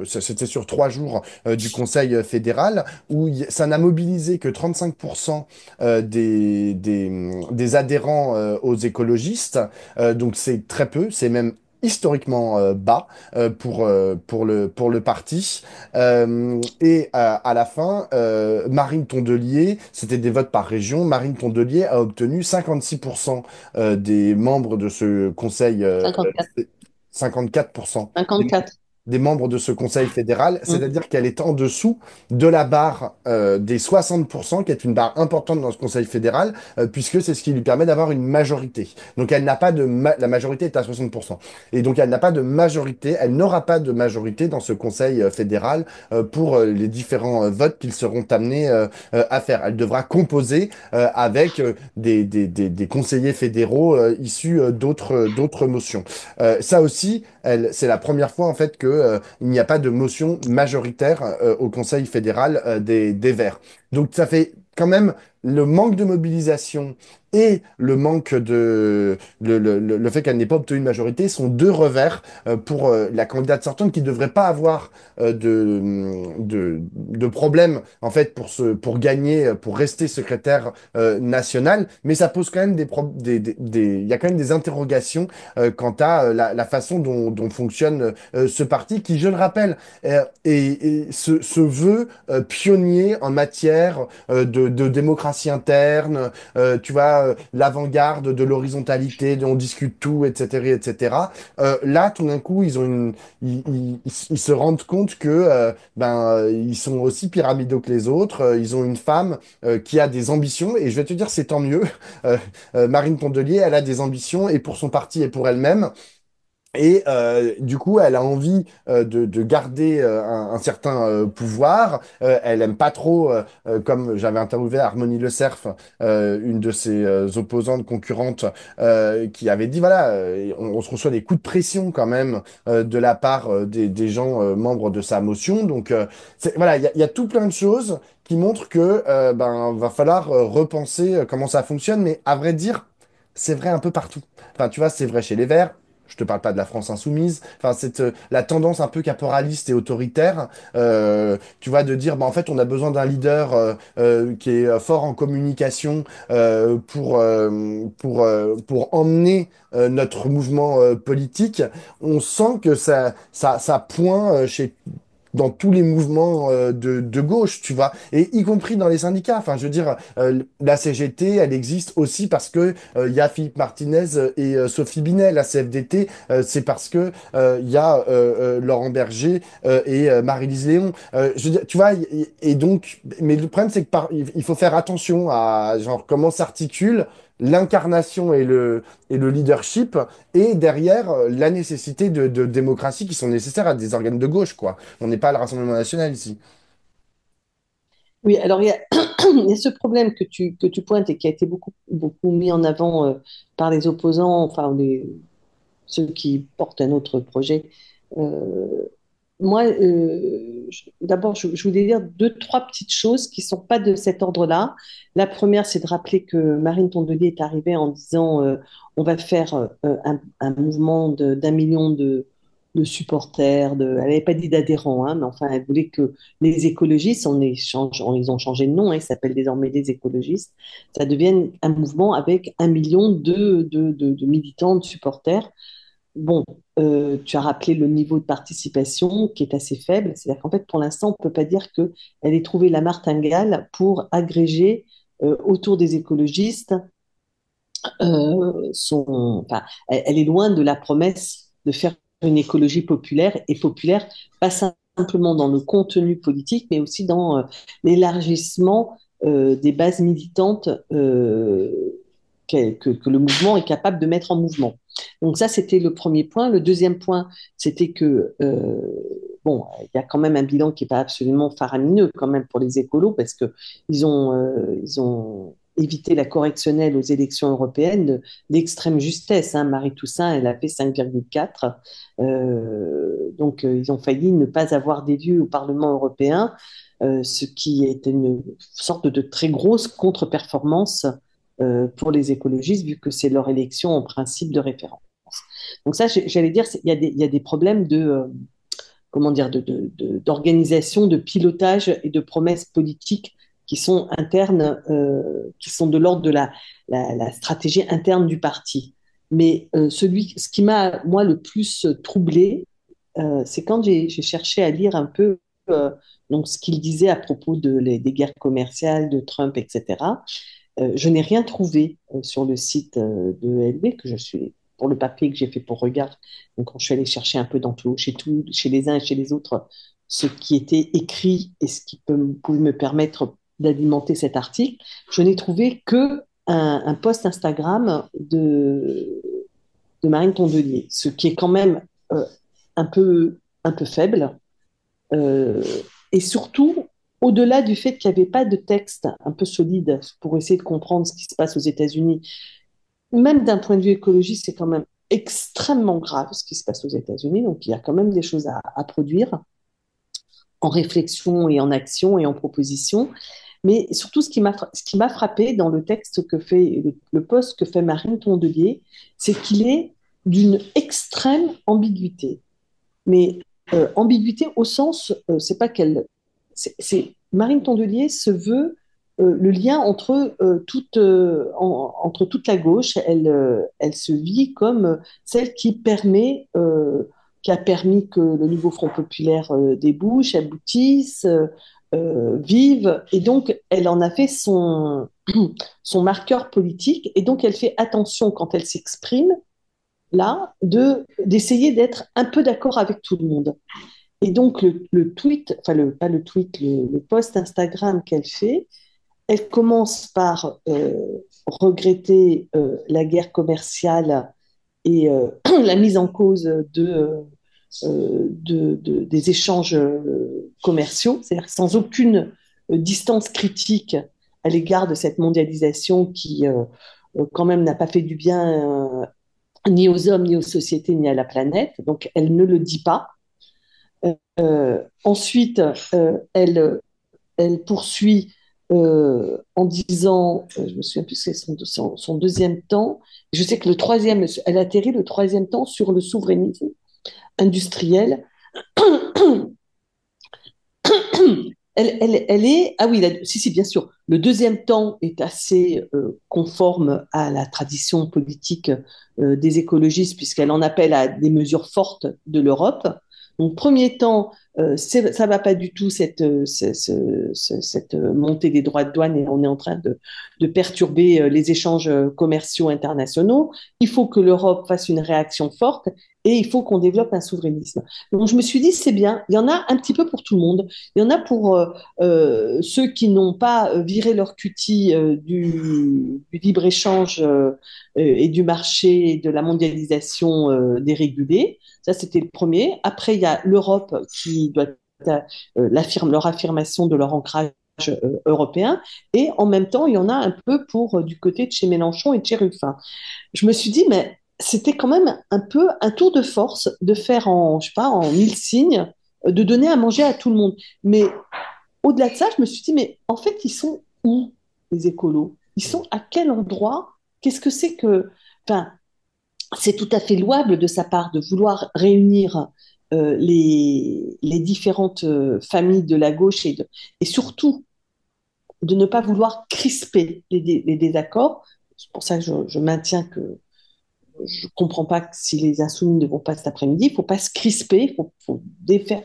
Speaker 1: c'était sur 3 jours du Conseil fédéral, où ça n'a mobilisé que 35% des adhérents aux écologistes. Donc c'est très peu, c'est même historiquement bas pour le parti. À la fin, Marine Tondelier, c'était des votes par région, Marine Tondelier a obtenu 56% des membres de ce conseil,
Speaker 2: 54.
Speaker 1: 54%
Speaker 2: 54.
Speaker 1: des membres de ce Conseil fédéral,
Speaker 2: Mm.
Speaker 1: c'est-à-dire qu'elle est en dessous de la barre des 60%, qui est une barre importante dans ce Conseil fédéral, puisque c'est ce qui lui permet d'avoir une majorité. Donc elle n'a pas la majorité est à 60%. Et donc elle n'a pas de majorité, elle n'aura pas de majorité dans ce Conseil fédéral pour les différents votes qu'ils seront amenés à faire. Elle devra composer avec des conseillers fédéraux issus d'autres motions. Ça aussi, c'est la première fois en fait que il n'y a pas de motion majoritaire au Conseil fédéral des Verts. Donc ça fait quand même le manque de mobilisation et le manque de le fait qu'elle n'ait pas obtenu une majorité sont deux revers pour la candidate sortante qui ne devrait pas avoir de problème en fait pour gagner, pour rester secrétaire national, mais ça pose quand même il y a quand même des interrogations quant à la façon dont fonctionne ce parti qui, je le rappelle, se veut pionnier en matière de démocratie interne, tu vois, l'avant-garde de l'horizontalité, on discute tout, etc., etc. Là, tout d'un coup, ils se rendent compte que ils sont aussi pyramidaux que les autres. Ils ont une femme qui a des ambitions, et je vais te dire, c'est tant mieux. Euh, Marine Tondelier, elle a des ambitions, et pour son parti et pour elle-même. Et du coup, elle a envie de garder un certain pouvoir. Elle aime pas trop, comme j'avais interviewé Harmonie Le Cerf, une de ses opposantes concurrentes, qui avait dit, voilà, on se reçoit des coups de pression quand même de la part des gens membres de sa motion. Donc voilà, il y a tout plein de choses qui montrent que va falloir repenser comment ça fonctionne. Mais à vrai dire, c'est vrai un peu partout. Enfin, tu vois, c'est vrai chez les Verts. Je te parle pas de la France insoumise. Enfin, la tendance un peu caporaliste et autoritaire, tu vois, de dire, bah, en fait, on a besoin d'un leader qui est fort en communication pour emmener notre mouvement politique. On sent que ça pointe dans tous les mouvements de gauche, tu vois, et y compris dans les syndicats. Enfin, je veux dire, la CGT, elle existe aussi parce que il y a Philippe Martinez et Sophie Binet. La CFDT, c'est parce que il y a Laurent Berger et Marie-Lise Léon. Je veux dire, tu vois, et donc, mais le problème, c'est que il faut faire attention à genre comment s'articule l'incarnation et le leadership, et derrière la nécessité de démocratie qui sont nécessaires à des organes de gauche, quoi. On n'est pas le Rassemblement national ici.
Speaker 2: Oui, alors il y a ce problème que tu pointes et qui a été beaucoup mis en avant par les opposants, enfin ceux qui portent un autre projet. Euh, Moi, d'abord, je voulais dire deux, trois petites choses qui ne sont pas de cet ordre-là. La première, c'est de rappeler que Marine Tondelier est arrivée en disant on va faire un mouvement d'un million de supporters. Elle n'avait pas dit d'adhérents, hein, mais enfin, elle voulait que les écologistes, ils ont changé de nom, hein, ils s'appellent désormais les écologistes, ça devienne un mouvement avec un million de militants, de supporters. Bon, tu as rappelé le niveau de participation qui est assez faible. C'est-à-dire qu'en fait, pour l'instant, on ne peut pas dire qu'elle ait trouvé la martingale pour agréger autour des écologistes enfin, elle est loin de la promesse de faire une écologie populaire et populaire, pas simplement dans le contenu politique, mais aussi dans l'élargissement des bases militantes que le mouvement est capable de mettre en mouvement. Donc ça, c'était le premier point. Le deuxième point, c'était que bon, il y a quand même un bilan qui n'est pas absolument faramineux quand même pour les écolos parce que ils ont évité la correctionnelle aux élections européennes d'extrême justesse. Hein. Marie Toussaint, elle a fait 5,4. Donc, ils ont failli ne pas avoir d'élu au Parlement européen, ce qui est une sorte de très grosse contre-performance pour les écologistes, vu que c'est leur élection en principe de référence. Donc ça, j'allais dire, il y a des problèmes comment dire, d'organisation, de pilotage et de promesses politiques qui sont internes, qui sont de l'ordre de la stratégie interne du parti. Mais ce qui m'a, moi, le plus troublé, c'est quand j'ai cherché à lire un peu donc, ce qu'il disait à propos des guerres commerciales de Trump, etc. Je n'ai rien trouvé sur le site de LB, que je suis pour le papier que j'ai fait pour Regard. Donc, quand je suis allée chercher un peu dans chez les uns et chez les autres, ce qui était écrit et ce qui pouvait me permettre d'alimenter cet article, je n'ai trouvé que un post Instagram de Marine Tondelier, ce qui est quand même euh, un peu faible. Euh, et surtout, au-delà du fait qu'il n'y avait pas de texte un peu solide pour essayer de comprendre ce qui se passe aux États-Unis, même d'un point de vue écologique, c'est quand même extrêmement grave ce qui se passe aux États-Unis. Donc, il y a quand même des choses à produire en réflexion et en action et en proposition. Mais surtout, ce qui m'a frappé dans le texte que fait, le poste que fait Marine Tondelier, c'est qu'il est d'une extrême ambiguïté. Mais ambiguïté au sens, c'est pas qu'elle. Marine Tondelier se veut le lien entre toute la gauche. Elle se vit comme celle qui a permis que le nouveau Front populaire débouche, aboutisse, vive. Et donc, elle en a fait son marqueur politique. Et donc, elle fait attention quand elle s'exprime là d'essayer d'être un peu d'accord avec tout le monde. Et donc le tweet, enfin pas le tweet, le post Instagram qu'elle fait, elle commence par regretter la guerre commerciale et la mise en cause des échanges commerciaux, c'est-à-dire sans aucune distance critique à l'égard de cette mondialisation qui quand même n'a pas fait du bien ni aux hommes, ni aux sociétés, ni à la planète. Donc, elle ne le dit pas. Ensuite, elle poursuit en disant, je me souviens plus, c'est son deuxième temps. Je sais que elle atterrit le troisième temps sur le souverainisme industriel. Elle est, ah oui, si, bien sûr. Le deuxième temps est assez conforme à la tradition politique des écologistes, puisqu'elle en appelle à des mesures fortes de l'Europe. Donc, premier temps, ça ne va pas du tout cette montée des droits de douane et on est en train de perturber les échanges commerciaux internationaux. Il faut que l'Europe fasse une réaction forte et il faut qu'on développe un souverainisme. Donc, je me suis dit, c'est bien, il y en a un petit peu pour tout le monde. Il y en a pour ceux qui n'ont pas viré leur cutie du libre-échange et du marché et de la mondialisation dérégulée. Ça, c'était le premier. Après, il y a l'Europe qui doit leur affirmation de leur ancrage européen, et en même temps, il y en a un peu pour du côté de chez Mélenchon et de chez Ruffin. Je me suis dit, mais c'était quand même un peu un tour de force de faire en, je sais pas, en 1000 signes, de donner à manger à tout le monde. Mais au-delà de ça, je me suis dit, mais en fait, ils sont où, les écolos? Ils sont à quel endroit? Qu'est-ce que c'est que... Enfin, c'est tout à fait louable de sa part de vouloir réunir les différentes familles de la gauche et surtout de ne pas vouloir crisper les désaccords. C'est pour ça que je maintiens que je ne comprends pas que si les insoumis ne vont pas cet après-midi, il ne faut pas se crisper, faut défaire,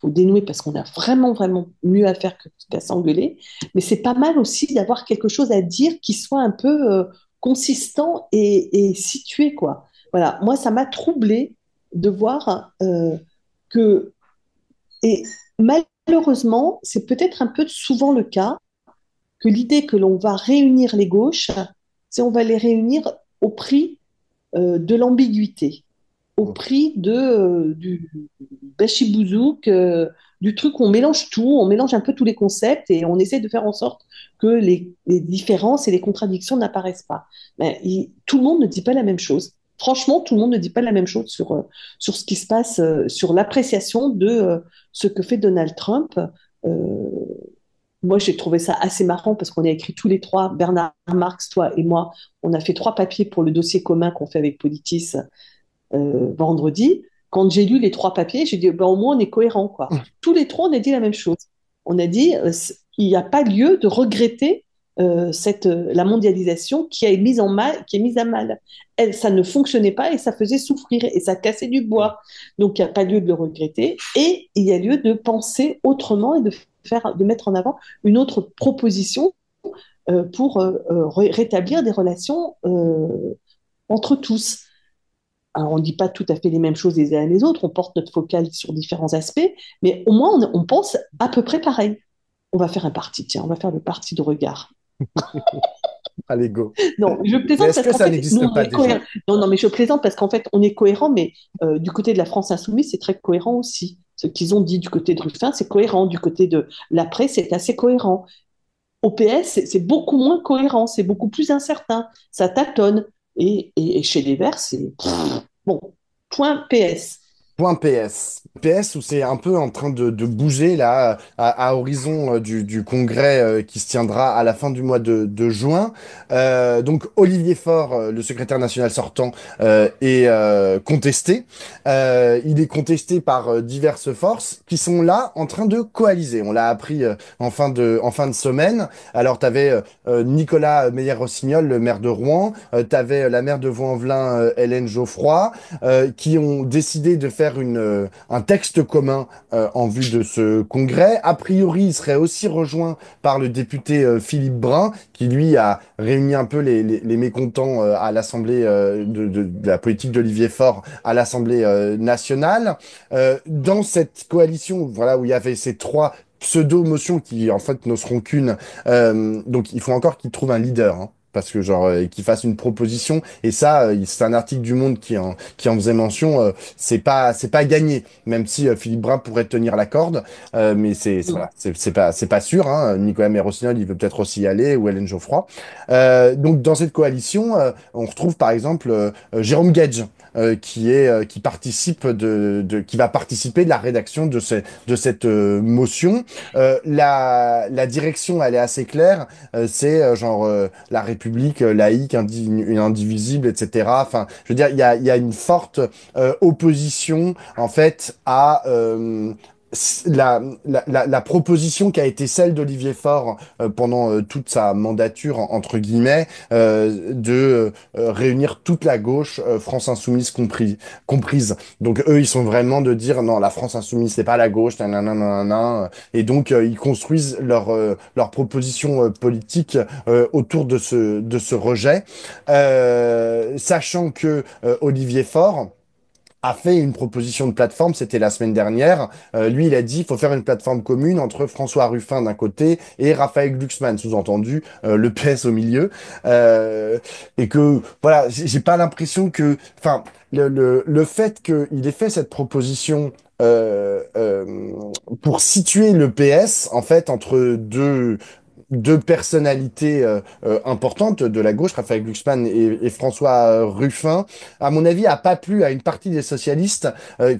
Speaker 2: faut dénouer parce qu'on a vraiment, vraiment mieux à faire qu'à s'engueuler. Mais c'est pas mal aussi d'avoir quelque chose à dire qui soit un peu consistant et situé, quoi. Voilà, moi, ça m'a troublé de voir que, et malheureusement, c'est peut-être un peu souvent le cas, que l'idée que l'on va réunir les gauches, c'est on va les réunir au prix de l'ambiguïté, au prix du bachibouzouk, du truc où on mélange tout, on mélange un peu tous les concepts et on essaie de faire en sorte que les différences et les contradictions n'apparaissent pas. Mais tout le monde ne dit pas la même chose. Franchement, tout le monde ne dit pas la même chose sur ce qui se passe, sur l'appréciation de ce que fait Donald Trump. Euh, Moi, j'ai trouvé ça assez marrant parce qu'on a écrit tous les trois, Bernard Marx, toi et moi, on a fait 3 papiers pour le dossier commun qu'on fait avec Politis vendredi. Quand j'ai lu les 3 papiers, j'ai dit, ben, au moins, on est cohérent, quoi. Tous les trois, on a dit la même chose. On a dit, il n'y a pas lieu de regretter la mondialisation qui est mise à mal. Elle, ça ne fonctionnait pas et ça faisait souffrir et ça cassait du bois. Donc, il n'y a pas lieu de le regretter et il y a lieu de penser autrement et de mettre en avant une autre proposition pour rétablir des relations entre tous. Alors, on ne dit pas tout à fait les mêmes choses les uns et les autres, on porte notre focale sur différents aspects, mais au moins on pense à peu près pareil. On va faire un parti, tiens, on va faire le parti de regard.
Speaker 1: Allez, go.
Speaker 2: Non, je
Speaker 1: Mais
Speaker 2: plaisante
Speaker 1: est-ce
Speaker 2: parce
Speaker 1: que
Speaker 2: qu'en
Speaker 1: ça
Speaker 2: fait, nous,
Speaker 1: n'existe
Speaker 2: on
Speaker 1: pas
Speaker 2: est cohérents.
Speaker 1: déjà?
Speaker 2: Non, non, mais je plaisante parce qu'en fait, on est cohérent, mais du côté de la France insoumise, c'est très cohérent aussi. Ce qu'ils ont dit du côté de Ruffin, c'est cohérent. Du côté de la presse, c'est assez cohérent. Au PS, c'est beaucoup moins cohérent, c'est beaucoup plus incertain. Ça tâtonne. Et chez les Verts, c'est bon, point PS.
Speaker 1: Point PS. PS où c'est un peu en train de bouger là à horizon du congrès qui se tiendra à la fin du mois de juin. Donc Olivier Faure, le secrétaire national sortant, est contesté. Il est contesté par diverses forces qui sont là en train de coaliser. On l'a appris en fin de semaine. Alors tu avais Nicolas Meyer-Rossignol, le maire de Rouen. Tu avais la maire de Vaux-en-Velin, Hélène Geoffroy, qui ont décidé de faire un texte commun en vue de ce congrès. A priori, il serait aussi rejoint par le député Philippe Brun, qui lui a réuni un peu les mécontents à l'Assemblée de la politique d'Olivier Faure à l'Assemblée nationale. Dans cette coalition, voilà, où il y avait ces trois pseudo-motions qui en fait ne seront qu'une. Donc il faut encore qu'ils trouvent un leader, hein, parce que genre qu'ils fassent une proposition. Et ça, c'est un article du Monde qui en faisait mention. C'est pas gagné, même si Philippe Brun pourrait tenir la corde. Mais voilà, c'est pas sûr. Hein. Nicolas Mérossignol, il veut peut-être aussi y aller, ou Hélène Geoffroy. Donc dans cette coalition, on retrouve par exemple Jérôme Gage. Qui participe qui va participer de la rédaction de cette motion. La direction, elle est assez claire. C'est genre la République laïque, indivisible, etc. Enfin, je veux dire, il y a une forte opposition en fait à la proposition qui a été celle d'Olivier Faure pendant toute sa mandature, entre guillemets, de réunir toute la gauche, France Insoumise comprise. Donc eux, ils sont vraiment de dire non, la France Insoumise, c'est pas la gauche, nanana, nanana. Et donc ils construisent leur proposition politique autour de ce rejet, sachant que Olivier Faure a fait une proposition de plateforme, c'était la semaine dernière. Lui, il a dit, il faut faire une plateforme commune entre François Ruffin d'un côté et Raphaël Glucksmann, sous-entendu, le PS au milieu. Et que, voilà, j'ai pas l'impression que, enfin, le fait qu'il ait fait cette proposition pour situer le PS, en fait, entre deux personnalités importantes de la gauche, Raphaël Glucksmann et François Ruffin, à mon avis, a pas plu à une partie des socialistes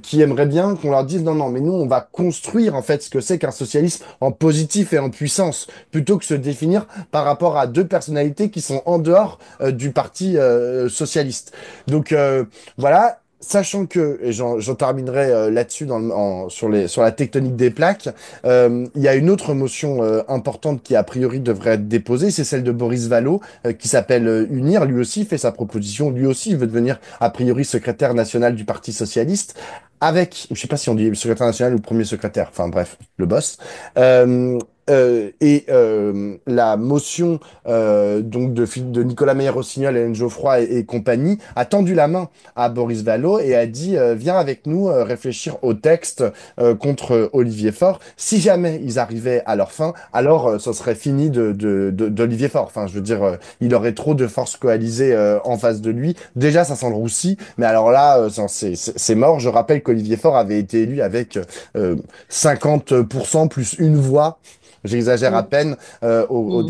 Speaker 1: qui aimeraient bien qu'on leur dise non, non, mais nous, on va construire en fait ce que c'est qu'un socialisme en positif et en puissance, plutôt que se définir par rapport à deux personnalités qui sont en dehors du parti socialiste. Donc voilà. Sachant que, et j'en terminerai là-dessus sur la tectonique des plaques, il y a une autre motion importante qui a priori devrait être déposée, c'est celle de Boris Vallaud, qui s'appelle Unir. Lui aussi fait sa proposition, lui aussi il veut devenir a priori secrétaire national du Parti socialiste, avec, je sais pas si on dit secrétaire national ou premier secrétaire, enfin bref, le boss. Euh, la motion donc de Nicolas Meyer-Rossignol, Hélène Geoffroy et compagnie a tendu la main à Boris Vallaud et a dit viens avec nous réfléchir au texte contre Olivier Faure. Si jamais ils arrivaient à leur fin, alors ce serait fini d'Olivier Faure. Enfin, je veux dire, il aurait trop de forces coalisées en face de lui. Déjà, ça sent le roussi, mais alors là, c'est mort. Je rappelle qu'Olivier Faure avait été élu avec 50% plus une voix. J'exagère à
Speaker 2: Mm,
Speaker 1: peine
Speaker 2: mm.
Speaker 1: au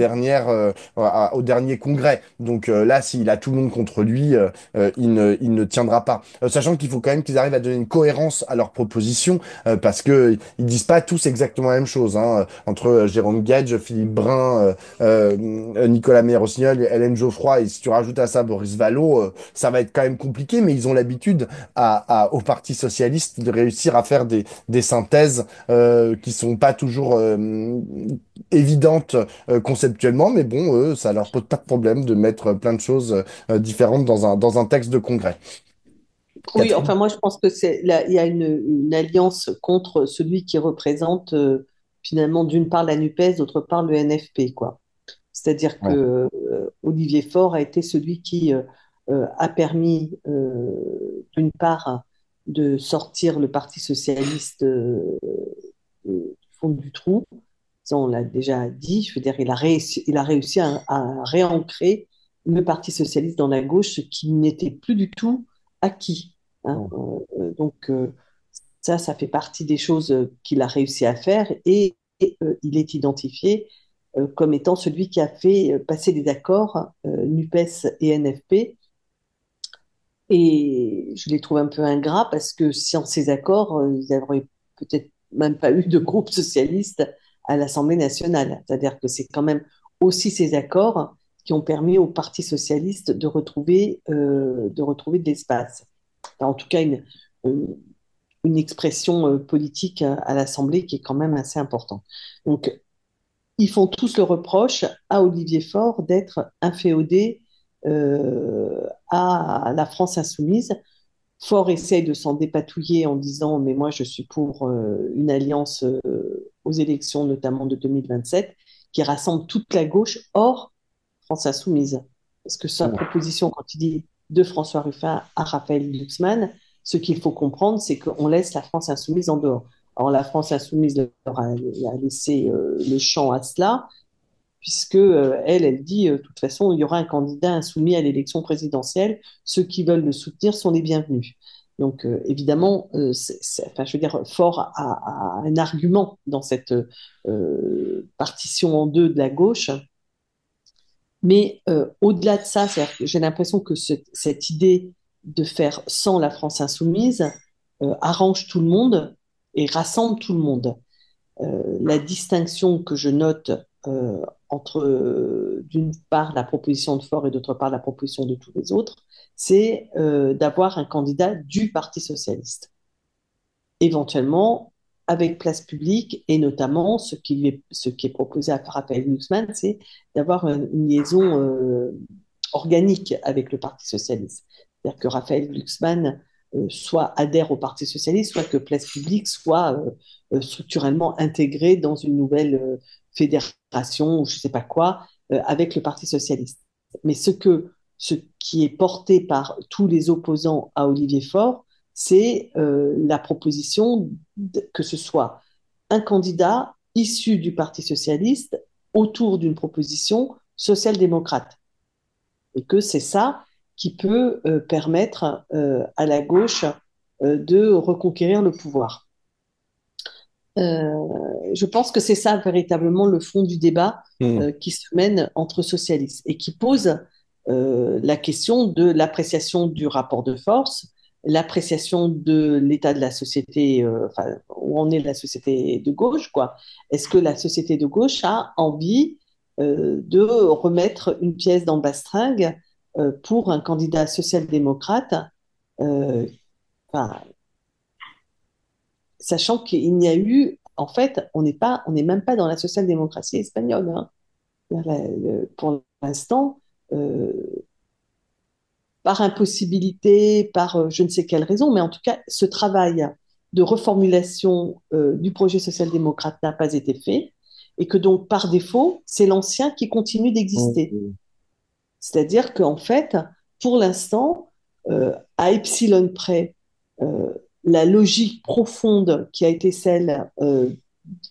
Speaker 1: dernier congrès. Donc là, s'il a tout le monde contre lui, il ne tiendra pas. Sachant qu'il faut quand même qu'ils arrivent à donner une cohérence à leurs propositions, parce que ils disent pas tous exactement la même chose. Hein. Entre Jérôme Gage, Philippe Brun, Nicolas Meyer-Rossignol, Hélène Geoffroy, et si tu rajoutes à ça Boris Vallaud, ça va être quand même compliqué, mais ils ont l'habitude au Parti socialiste de réussir à faire des synthèses qui sont pas toujours évidentes conceptuellement, mais bon, ça leur pose pas de problème de mettre plein de choses différentes dans un texte de congrès.
Speaker 2: Oui,
Speaker 1: Catherine?
Speaker 2: enfin moi je pense que il y a une alliance contre celui qui représente finalement d'une part la NUPES, d'autre part le NFP, quoi. C'est-à-dire que
Speaker 1: Ouais.
Speaker 2: Olivier Faure a été celui qui a permis d'une part de sortir le Parti socialiste du fond du trou. Ça, on l'a déjà dit. Je veux dire, il a réussi à réancrer le Parti socialiste dans la gauche, ce qui n'était plus du tout acquis. Hein. Ça fait partie des choses qu'il a réussi à faire et il est identifié comme étant celui qui a fait passer des accords NUPES et NFP. Et je les trouve un peu ingrats parce que sans ces accords, ils n'auraient peut-être même pas eu de groupe socialiste à l'Assemblée nationale. C'est-à-dire que c'est quand même aussi ces accords qui ont permis au Parti socialiste de retrouver de l'espace. Enfin, en tout cas, une expression politique à l'Assemblée qui est quand même assez importante. Donc, ils font tous le reproche à Olivier Faure d'être inféodé à la France insoumise. Faure essaye de s'en dépatouiller en disant mais moi je suis pour une alliance aux élections notamment de 2027 qui rassemble toute la gauche hors France insoumise. Parce que sa proposition quand il dit de François Ruffin à Raphaël Glucksmann, ce qu'il faut comprendre c'est qu'on laisse la France insoumise en dehors. Alors la France insoumise leur a laissé le champ à cela puisque elle dit de toute façon, il y aura un candidat insoumis à l'élection présidentielle. Ceux qui veulent le soutenir sont les bienvenus. Donc, évidemment, enfin, je veux dire, Fort a un argument dans cette partition en deux de la gauche. Mais au-delà de ça, j'ai l'impression que cette idée de faire sans la France insoumise arrange tout le monde et rassemble tout le monde. La distinction que je note entre, d'une part, la proposition de Faure et d'autre part, la proposition de tous les autres, c'est d'avoir un candidat du Parti socialiste, éventuellement avec place publique, et notamment ce qui est proposé à Raphaël Glucksmann, c'est d'avoir une liaison organique avec le Parti socialiste. C'est-à-dire que Raphaël Glucksmann soit adhère au Parti socialiste, soit que Place publique soit structurellement intégrée dans une nouvelle fédération ou je ne sais pas quoi avec le Parti socialiste. Mais ce qui est porté par tous les opposants à Olivier Faure, c'est la proposition que ce soit un candidat issu du Parti socialiste autour d'une proposition social-démocrate et que c'est ça qui peut permettre à la gauche de reconquérir le pouvoir. Je pense que c'est ça véritablement le fond du débat
Speaker 1: Hmm.
Speaker 2: qui se mène entre socialistes et qui pose la question de l'appréciation du rapport de force, l'appréciation de l'état de la société, enfin, où en est la société de gauche, quoi. Est-ce que la société de gauche a envie de remettre une pièce dans le bastringue pour un candidat social-démocrate, euh, enfin, sachant qu'il n'y a eu, en fait, on n'est même pas dans la social-démocratie espagnole, hein. Pour l'instant, euh, par impossibilité, par je ne sais quelle raison, mais en tout cas, ce travail de reformulation du projet social-démocrate n'a pas été fait, et que donc, par défaut, c'est l'ancien qui continue d'exister.
Speaker 1: Hmm.
Speaker 2: C'est-à-dire qu'en fait, pour l'instant, à epsilon près, euh, la logique profonde qui a été celle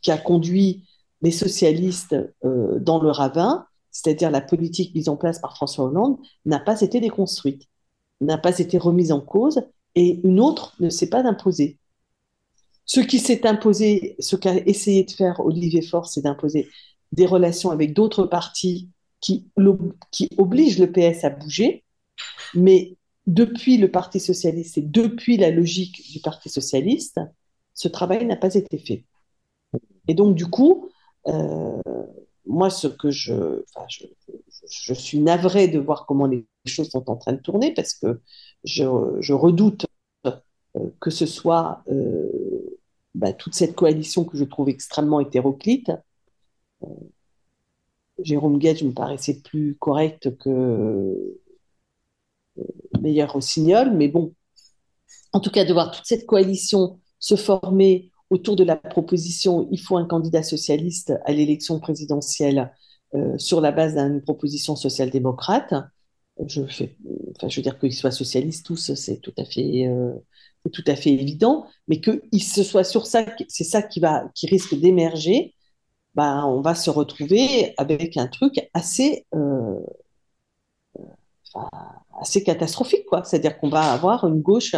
Speaker 2: qui a conduit les socialistes dans le ravin, c'est-à-dire la politique mise en place par François Hollande, n'a pas été déconstruite, n'a pas été remise en cause, et une autre ne s'est pas imposée. Ce qui s'est imposé, ce qu'a essayé de faire Olivier Faure, c'est d'imposer des relations avec d'autres partis qui obligent le PS à bouger, mais depuis le Parti socialiste et depuis la logique du Parti socialiste, ce travail n'a pas été fait. Et donc, du coup, euh, moi, enfin, je suis navrée de voir comment les choses sont en train de tourner parce que je redoute que ce soit bah, toute cette coalition que je trouve extrêmement hétéroclite. Jérôme Gage me paraissait plus correct que Meilleur Rossignol, mais bon, en tout cas, de voir toute cette coalition se former autour de la proposition il faut un candidat socialiste à l'élection présidentielle sur la base d'une proposition social-démocrate. Je fais, enfin, je veux dire qu'ils soient socialistes tous, c'est tout à fait évident, mais que ce soit sur ça, c'est ça qui risque d'émerger. Bah, on va se retrouver avec un truc enfin, assez catastrophique, quoi. C'est-à-dire qu'on va avoir une gauche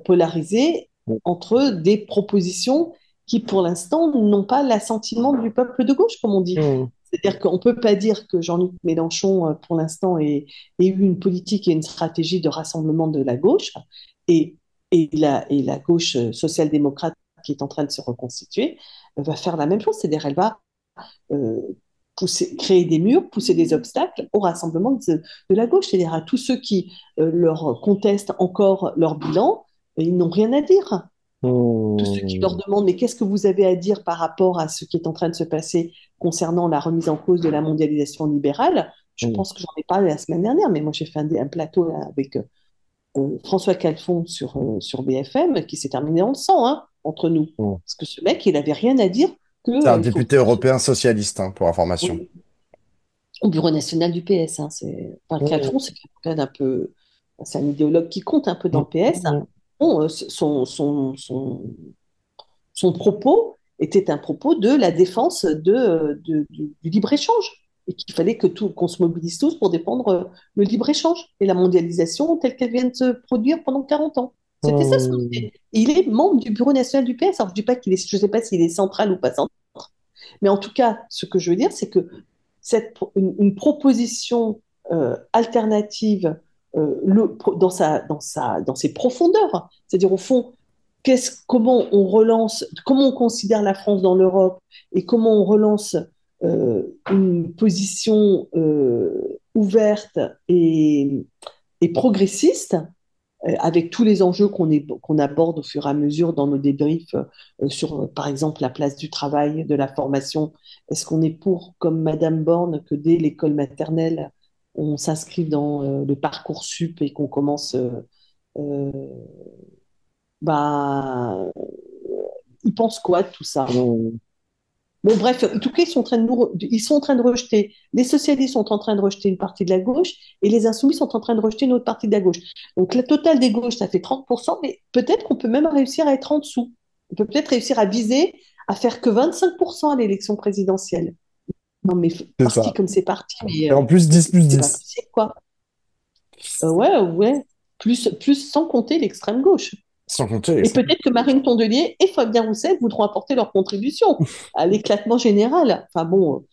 Speaker 2: polarisée entre des propositions qui, pour l'instant, n'ont pas l'assentiment du peuple de gauche, comme on dit.
Speaker 1: Hmm.
Speaker 2: C'est-à-dire qu'on ne peut pas dire que Jean-Luc Mélenchon, pour l'instant, ait eu une politique et une stratégie de rassemblement de la gauche, et, et la gauche social-démocrate qui est en train de se reconstituer va faire la même chose, c'est-à-dire elle va euh, créer des murs, pousser des obstacles au rassemblement de la gauche, c'est-à-dire à tous ceux qui leur contestent encore leur bilan, ils n'ont rien à dire. Tous ceux qui leur
Speaker 1: Hmm.
Speaker 2: demandent mais qu'est-ce que vous avez à dire par rapport à ce qui est en train de se passer concernant la remise en cause de la mondialisation libérale, je
Speaker 1: Hmm.
Speaker 2: pense que j'en ai parlé la semaine dernière, mais moi j'ai fait un plateau là, avec François Calfon sur BFM qui s'est terminé en sang hein, entre nous.
Speaker 1: Hmm.
Speaker 2: Parce que ce mec, il n'avait rien à dire que
Speaker 1: C'est un
Speaker 2: il faut
Speaker 1: député européen socialiste, hein, pour information.
Speaker 2: oui, au bureau national du PS. Hein, enfin,
Speaker 1: Hmm.
Speaker 2: Calfon, c'est quelqu'un d'un peu. C'est un idéologue qui compte un peu dans
Speaker 1: Hmm.
Speaker 2: le PS.
Speaker 1: Hmm.
Speaker 2: Bon, son propos était un propos de la défense du libre-échange. Et qu'il fallait qu'on se mobilise tous pour défendre le libre-échange et la mondialisation telle qu'elle vient de se produire pendant 40 ans. C'était ça son
Speaker 1: Hmm.
Speaker 2: idée. Et il est membre du bureau national du PS. Alors, je dis pas je ne sais pas s'il est central ou pas central, mais en tout cas, ce que je veux dire, c'est que une proposition alternative dans ses profondeurs, c'est-à-dire au fond, comment on relance, comment on considère la France dans l'Europe et comment on relance une position ouverte et progressiste avec tous les enjeux qu'on aborde au fur et à mesure dans nos débriefs sur, par exemple, la place du travail, de la formation. Est-ce qu'on est pour, comme Madame Borne, que dès l'école maternelle, on s'inscrive dans le parcours sup et qu'on commence euh, bah, ils pensent quoi de tout ça?
Speaker 1: Hmm.
Speaker 2: Bon, bref, en tout cas, ils sont en train de rejeter, les socialistes sont en train de rejeter une partie de la gauche et les insoumis sont en train de rejeter une autre partie de la gauche. Donc, la totale des gauches, ça fait 30%, mais peut-être qu'on peut même réussir à être en dessous. On peut peut-être réussir à viser à faire que 25% à l'élection présidentielle. Non, mais
Speaker 1: C'est
Speaker 2: parti
Speaker 1: ça.
Speaker 2: comme c'est parti, mais
Speaker 1: Et en plus, 10 plus 10.
Speaker 2: c'est pas possible, quoi. Ouais, ouais. Plus sans compter l'extrême gauche.
Speaker 1: Sans compter,
Speaker 2: Et peut-être que Marine Tondelier et Fabien Roussel voudront apporter leur contribution à l'éclatement général. Enfin bon,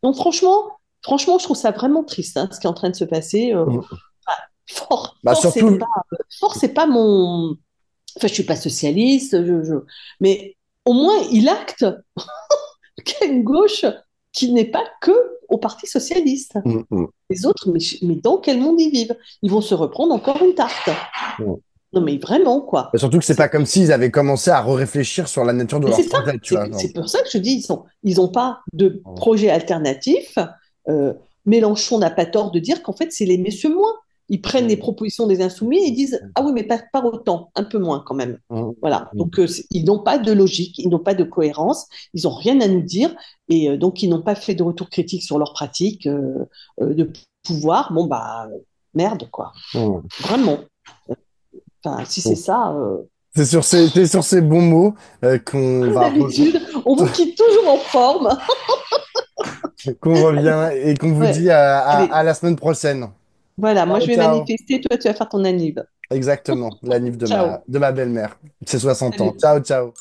Speaker 2: donc franchement, je trouve ça vraiment triste, hein, ce qui est en train de se passer.
Speaker 1: Mm.
Speaker 2: Fort,
Speaker 1: Bah
Speaker 2: fort,
Speaker 1: surtout,
Speaker 2: c'est pas mon. Enfin, je suis pas socialiste, mais au moins il acte qu'il y a une gauche qui n'est pas que au Parti socialiste.
Speaker 1: mm, mm,
Speaker 2: Les autres, mais dans quel monde ils vivent? Ils vont se reprendre encore une tarte.
Speaker 1: mm.
Speaker 2: Non, mais vraiment, quoi.
Speaker 1: Bah, surtout que c'est pas comme s'ils avaient commencé à réfléchir sur la nature de
Speaker 2: Et
Speaker 1: leur
Speaker 2: c'est ça,
Speaker 1: projet, tu vois.
Speaker 2: c'est pour ça que je dis, ils ont pas de
Speaker 1: Mm.
Speaker 2: projet alternatif. Euh, Mélenchon n'a pas tort de dire qu'en fait, c'est les messieurs moins. Ils prennent les propositions des insoumis et ils disent, ah oui, mais pas autant, un peu moins quand même.
Speaker 1: Mm.
Speaker 2: Voilà.
Speaker 1: Mm.
Speaker 2: Donc, ils n'ont pas de logique, ils n'ont pas de cohérence, ils n'ont rien à nous dire et donc ils n'ont pas fait de retour critique sur leurs pratiques de pouvoir. Bon, bah, merde, quoi.
Speaker 1: Mm.
Speaker 2: Vraiment. Enfin, si c'est
Speaker 1: Mm.
Speaker 2: ça,
Speaker 1: C'est sur ces bons mots qu'on
Speaker 2: comme
Speaker 1: va
Speaker 2: d'habitude, on vous quitte toujours en forme.
Speaker 1: qu'on revient et qu'on vous
Speaker 2: Ouais.
Speaker 1: dit à
Speaker 2: Allez,
Speaker 1: la semaine prochaine.
Speaker 2: voilà, moi
Speaker 1: Ciao,
Speaker 2: je vais
Speaker 1: ciao.
Speaker 2: manifester, toi tu vas faire ton anniv.
Speaker 1: Exactement, la nif
Speaker 2: Ciao.
Speaker 1: de ma belle-mère. C'est 60 ans.
Speaker 2: Salut.
Speaker 1: Ciao, ciao.